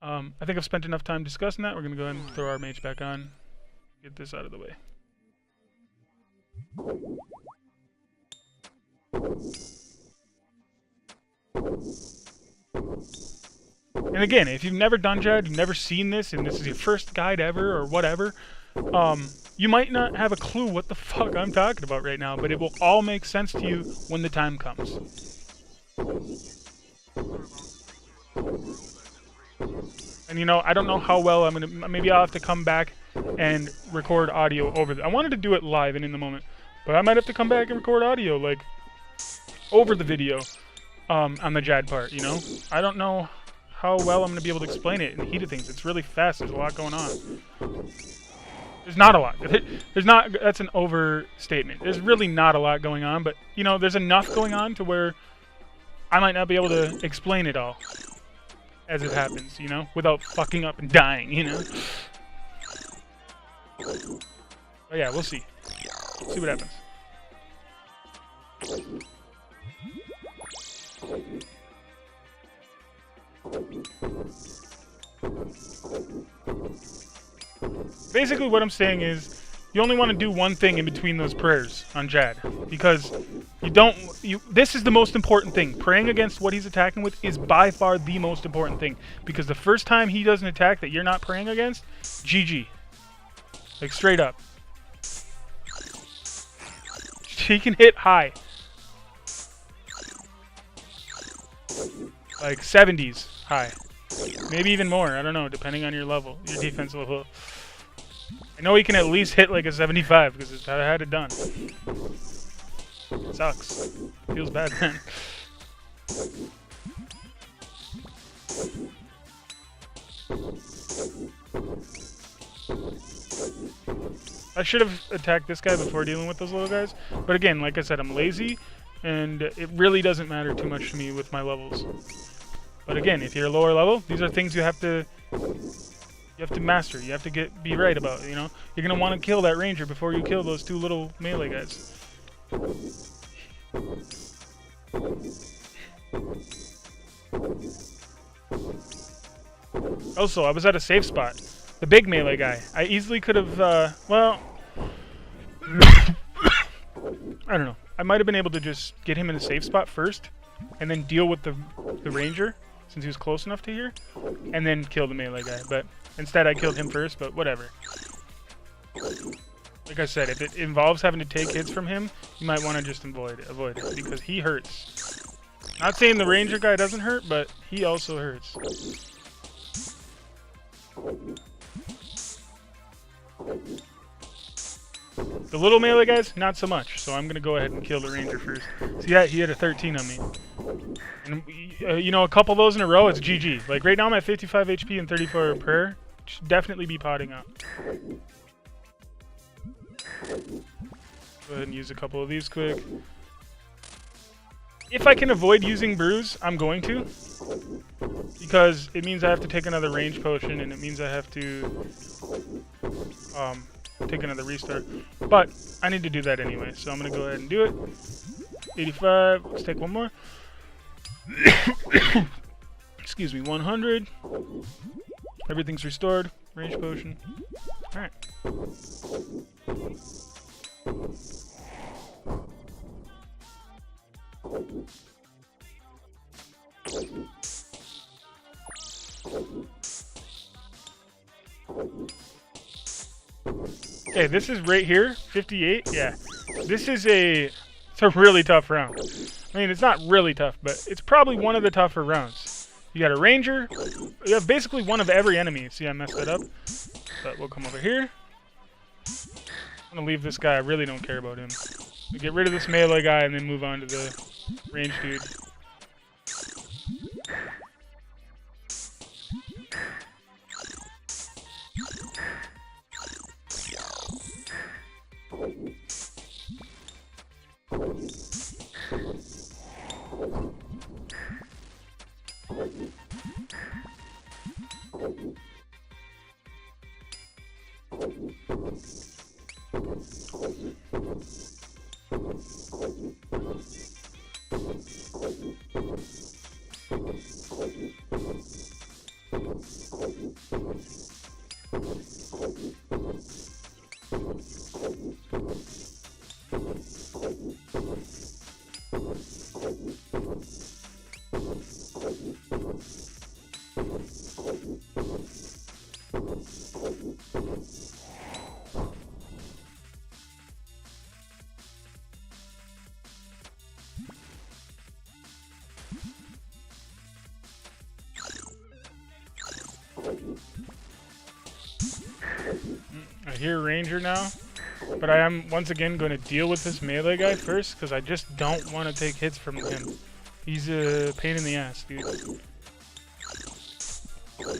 I think I've spent enough time discussing that. We're gonna go ahead and throw our mage back on. Get this out of the way. And again, if you've never done Jad, you've never seen this, and this is your first guide ever, or whatever, you might not have a clue what the fuck I'm talking about right now, but it will all make sense to you when the time comes. And you know, I don't know how well maybe I'll have to come back and record audio over I wanted to do it live and in the moment, but I might have to come back and record audio, like, over the video, on the Jad part, you know? I don't know how well I'm going to be able to explain it in the heat of things. It's really fast. There's a lot going on. There's not a lot. That's an overstatement. There's really not a lot going on, but, you know, there's enough going on to where I might not be able to explain it all as it happens, you know, without fucking up and dying, you know? But yeah, we'll see. See what happens. Basically what I'm saying is, you only want to do one thing in between those prayers on Jad, because this is the most important thing. Praying against what he's attacking with is by far the most important thing, because the first time he does an attack that you're not praying against, GG. Like, straight up. He can hit high. Like 70s high. Maybe even more, I don't know, depending on your level, your defense level. I know he can at least hit like a 75, because I had it done. Sucks. Feels bad then. I should have attacked this guy before dealing with those little guys. But again, like I said, I'm lazy, and it really doesn't matter too much to me with my levels. But again, if you're a lower level, these are things you have to master. You have to be right about, you know? You're going to want to kill that ranger before you kill those two little melee guys. Also, I was at a safe spot. The big melee guy. I easily could have, well... I don't know. I might have been able to just get him in a safe spot first, and then deal with the ranger, since he was close enough to here, and then kill the melee guy. But instead I killed him first, but whatever. Like I said, if it involves having to take hits from him, you might want to just avoid it, because he hurts. Not saying the ranger guy doesn't hurt, but he also hurts. The little melee guys, not so much, so I'm going to go ahead and kill the ranger first. See, yeah, he had a 13 on me. And, you know, a couple of those in a row, it's GG. Like, right now I'm at 55 HP and 34 prayer. Should definitely be potting up. Go ahead and use a couple of these quick. If I can avoid using Bruise, I'm going to. Because it means I have to take another range potion, and it means I have to take another restart. But I need to do that anyway, so I'm going to go ahead and do it. 85, let's take one more. Excuse me, 100. Everything's restored. Range potion. Alright. Okay, this is right here, 58. Yeah, this is it's a really tough round. I mean, it's not really tough, but it's probably one of the tougher rounds. You got a ranger. You have basically one of every enemy. See, I messed that up. But we'll come over here. I'm gonna leave this guy. I really don't care about him. We'll get rid of this melee guy and then move on to the range dude. I hear ranger now, but I am once again going to deal with this melee guy first, because I just don't want to take hits from him. He's a pain in the ass, dude.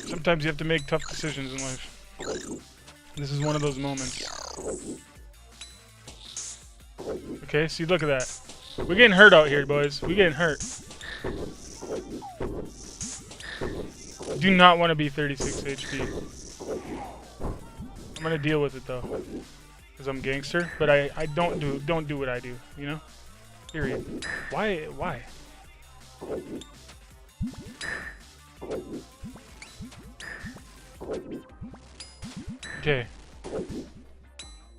Sometimes you have to make tough decisions in life. This is one of those moments. Okay, see, look at that. We're getting hurt out here, boys. We're getting hurt. Do not want to be 36 HP. I'm gonna deal with it though, because I'm gangster. But I don't do what I do, you know. Period. Why? Okay.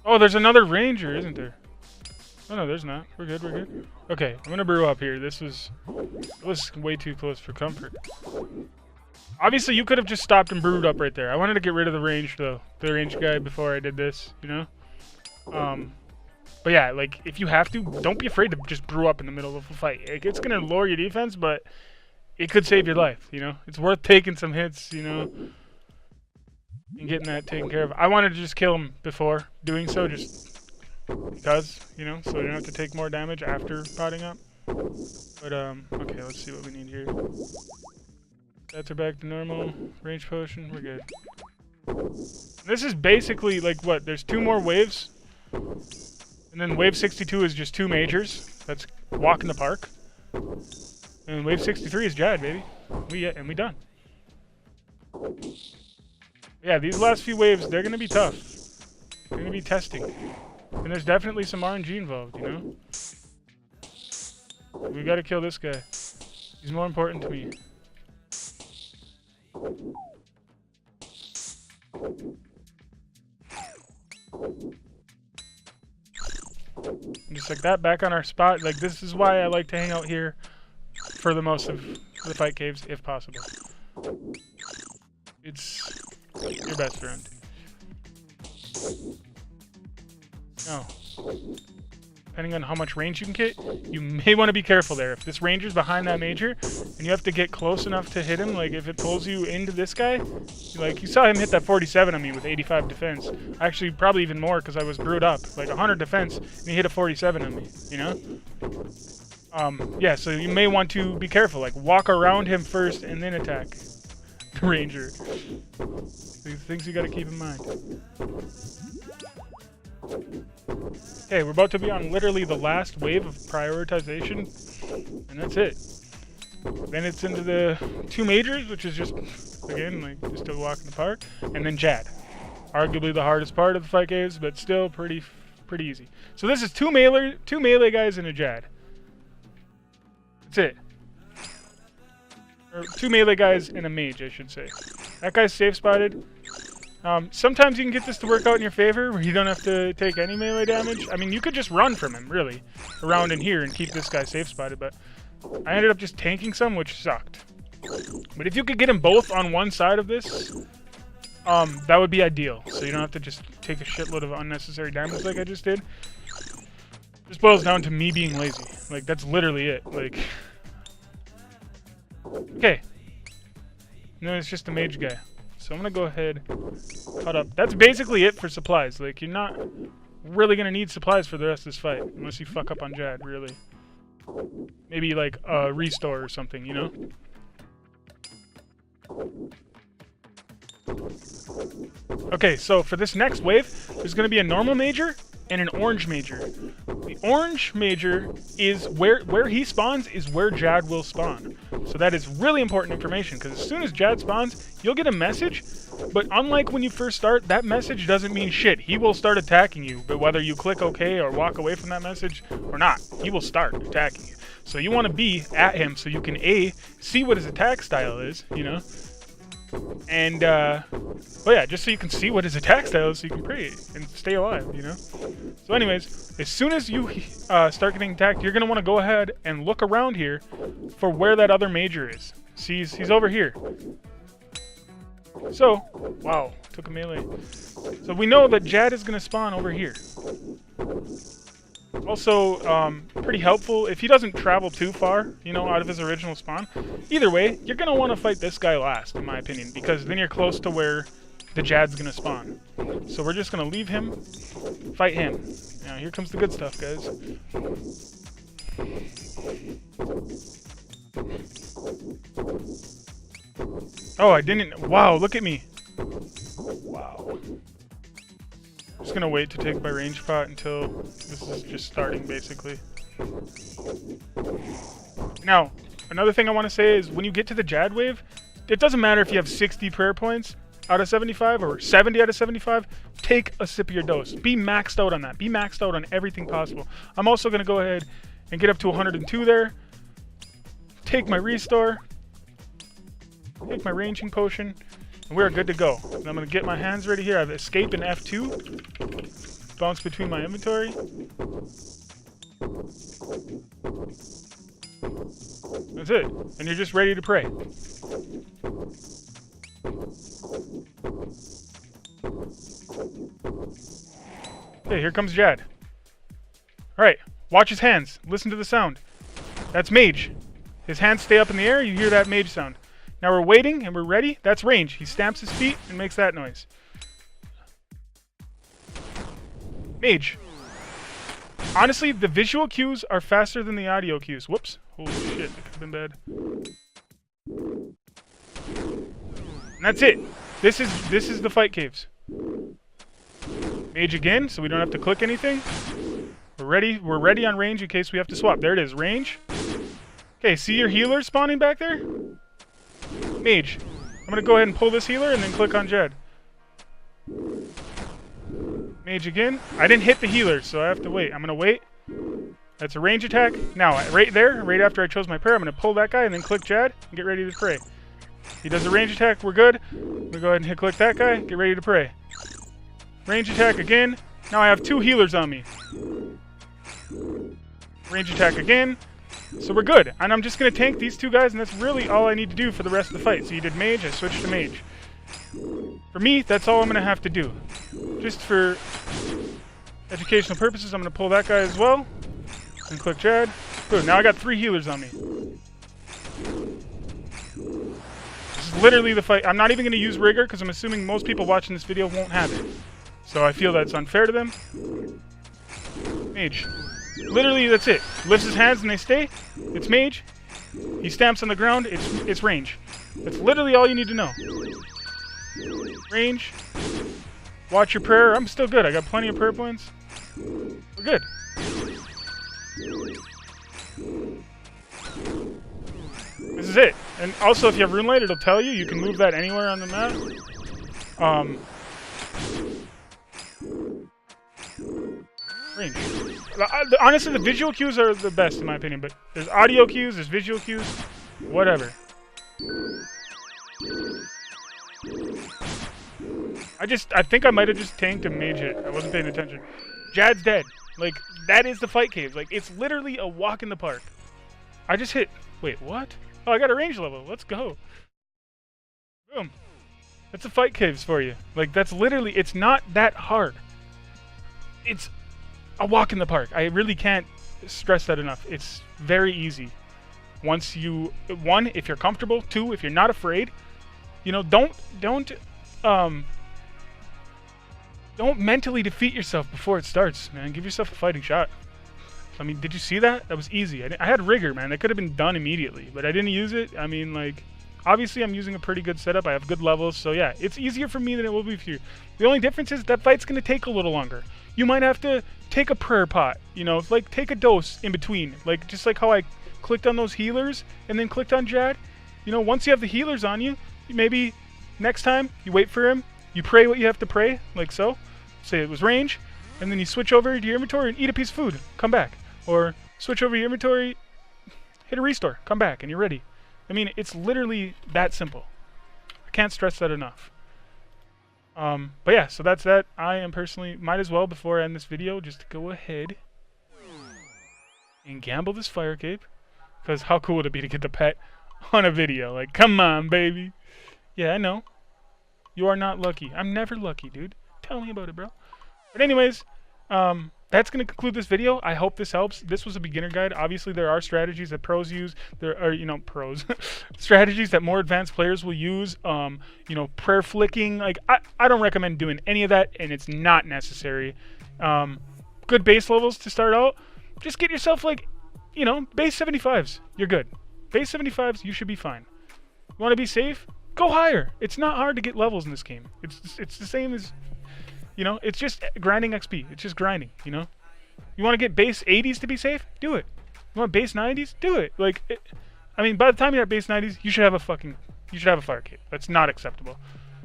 Oh, there's another ranger, isn't there? Oh, no, there's not. We're good, we're good. Okay, I'm gonna brew up here. This was way too close for comfort. Obviously, you could have just stopped and brewed up right there. I wanted to get rid of the range, though. The range guy before I did this, you know? But yeah, like, if you have to, don't be afraid to just brew up in the middle of a fight. Like, it's gonna lower your defense, but it could save your life, you know? It's worth taking some hits, you know? And getting that taken care of. I wanted to just kill him before doing so, just because, you know, so you don't have to take more damage after potting up. But, okay, let's see what we need here. Stats are back to normal. Range potion, we're good. This is basically, like, what? There's 2 more waves. And then wave 62 is just 2 majors. That's walk in the park. And wave 63 is Jad, baby. We done. Yeah, these last few waves, they're gonna be tough. They're gonna be testing. And there's definitely some RNG involved, you know? We gotta kill this guy. He's more important to me. And just like that, back on our spot. Like, this is why I like to hang out here for the most of the fight caves, if possible. It's your best friend. No. Depending on how much range you can get, you may want to be careful there. If this ranger's behind that major, and you have to get close enough to hit him, like if it pulls you into this guy, like you saw him hit that 47 on me with 85 defense. Actually, probably even more because I was brewed up. Like 100 defense, and he hit a 47 on me, you know? Yeah, so you may want to be careful. Like walk around him first and then attack the ranger. These things you gotta keep in mind. Okay, we're about to be on literally the last wave of prioritization, and that's it. Then it's into the 2 majors, which is just, again, like, just a walk in the park, and then Jad. Arguably the hardest part of the fight caves, but still pretty easy. So this is 2 melee guys and a Jad. That's it. Or 2 melee guys and a mage, I should say. That guy's safe spotted. Sometimes you can get this to work out in your favor, where you don't have to take any melee damage. I mean, you could just run from him, really, around in here and keep this guy safe spotted, but I ended up just tanking some, which sucked. But if you could get them both on one side of this, that would be ideal. So you don't have to just take a shitload of unnecessary damage like I just did. This boils down to me being lazy. Like, that's literally it. Like, okay. No, it's just a mage guy. So I'm gonna go ahead, cut up. That's basically it for supplies. Like, you're not really gonna need supplies for the rest of this fight, unless you fuck up on Jad, really. Maybe like a restore or something, you know? Okay, so for this next wave, there's gonna be a normal major and an orange major. The orange major is where he spawns is where Jad will spawn. So that is really important information, because as soon as Jad spawns, you'll get a message, but unlike when you first start, that message doesn't mean shit. He will start attacking you, but whether you click OK or walk away from that message or not, he will start attacking you. So you want to be at him so you can A, see what his attack style is, you know? And, well, yeah, just so you can see what his attack style is so you can pray and stay alive, you know? So anyways, as soon as you start getting attacked, you're going to want to go ahead and look around here for where that other major is. See, he's over here. So, wow, took a melee. So we know that Jad is going to spawn over here. Also, pretty helpful, if he doesn't travel too far, you know, out of his original spawn. Either way, you're going to want to fight this guy last, in my opinion, because then you're close to where the Jad's going to spawn. So we're just going to leave him, fight him. Now, here comes the good stuff, guys. Oh, I didn't... Wow, look at me. Wow. I'm just gonna wait to take my range pot until this is just starting, basically. Now, another thing I want to say is when you get to the Jad wave, it doesn't matter if you have 60 prayer points out of 75 or 70 out of 75, take a sip of your dose. Be maxed out on that. Be maxed out on everything possible. I'm also gonna go ahead and get up to 102 there, take my restore, take my ranging potion, and we're good to go. And I'm going to get my hands ready here. I have escape and F2. bounce between my inventory. That's it. And you're just ready to pray. Okay, here comes Jad. Alright, watch his hands. Listen to the sound. That's mage. His hands stay up in the air, you hear that mage sound. Now we're waiting and we're ready. That's range. He stamps his feet and makes that noise. Mage. Honestly, the visual cues are faster than the audio cues. Whoops. Holy shit, that could have been bad. And that's it. This is the fight caves. Mage again, so we don't have to click anything. We're ready on range in case we have to swap. There it is, range. Okay, see your healer spawning back there? Mage. I'm gonna go ahead and pull this healer and then click on Jed. Mage again. I didn't hit the healer, so I have to wait. I'm gonna wait. That's a range attack. Now, right there, right after I chose my prayer, I'm gonna pull that guy and then click Jad and get ready to pray. He does a range attack, we're good. I'm gonna go ahead and click that guy, get ready to pray. Range attack again. Now I have 2 healers on me. Range attack again. So we're good. And I'm just going to tank these 2 guys, and that's really all I need to do for the rest of the fight. So you did mage, I switched to mage. For me, that's all I'm going to have to do. Just for educational purposes, I'm going to pull that guy as well. And click Jad. Good, now I got 3 healers on me. This is literally the fight. I'm not even going to use rigor, because I'm assuming most people watching this video won't have it. So I feel that's unfair to them. Mage. Literally, that's it. Lifts his hands and they stay. It's mage. He stamps on the ground. It's range. That's literally all you need to know. Range. Watch your prayer. I'm still good. I got plenty of prayer points. We're good. This is it. And also, if you have Rune Light, it'll tell you. You can move that anywhere on the map. Range. Honestly, the visual cues are the best in my opinion, but there's audio cues, there's visual cues, whatever. I think I might have just tanked a mage hit. I wasn't paying attention. Jad's dead. Like, that is the fight cave. Like, it's literally a walk in the park. I just hit... Wait, what? Oh, I got a range level. Let's go. Boom. That's the fight caves for you. Like, that's literally... It's not that hard. It's a walk in the park. I really can't stress that enough. It's very easy. Once you... 1, if you're comfortable. 2, if you're not afraid. You know, don't mentally defeat yourself before it starts, man. Give yourself a fighting shot. I mean, did you see that? That was easy. I had rigor, man. That could have been done immediately, but I didn't use it. I mean, like, obviously I'm using a pretty good setup. I have good levels, so yeah, it's easier for me than it will be for you. The only difference is that fight's going to take a little longer. You might have to take a prayer pot, you know, like take a dose in between. Like, just like how I clicked on those healers and then clicked on Jad. You know, once you have the healers on you, maybe next time you wait for him, you pray what you have to pray, like so. Say it was range, and then you switch over to your inventory and eat a piece of food, come back. Or switch over your inventory, hit a restore, come back, and you're ready. I mean, it's literally that simple. I can't stress that enough. But yeah, so that's that. I am personally, might as well, before I end this video, just go ahead and gamble this fire cape. Because how cool would it be to get the pet on a video? Like, come on, baby. Yeah, I know. You are not lucky. I'm never lucky, dude. Tell me about it, bro. But anyways, that's going to conclude this video. I hope this helps. This was a beginner guide. Obviously, there are strategies that pros use. There are, you know, strategies that more advanced players will use. You know, prayer flicking. Like, I don't recommend doing any of that, and it's not necessary. Good base levels to start out. Just get yourself, like, you know, base 75s. You're good. Base 75s, you should be fine. You want to be safe? Go higher. It's not hard to get levels in this game. It's the same as... You know, it's just grinding XP. It's just grinding, you know? You want to get base 80s to be safe? Do it. You want base 90s? Do it. Like, I mean, by the time you're at base 90s, you should have a fire cape. That's not acceptable.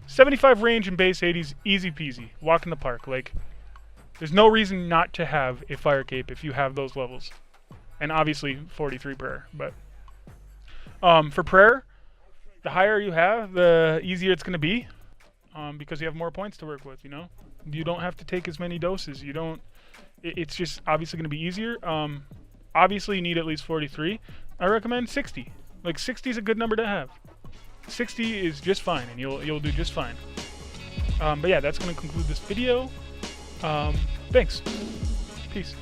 75 range and base 80s, easy peasy. Walk in the park. Like, there's no reason not to have a fire cape if you have those levels. And obviously, 43 prayer. But, for prayer, the higher you have, the easier it's going to be. Because you have more points to work with, you know? You don't have to take as many doses. You don't. It's just obviously going to be easier. Obviously, you need at least 43. I recommend 60. Like 60 is a good number to have. 60 is just fine, and you'll do just fine. But yeah, that's going to conclude this video. Thanks. Peace.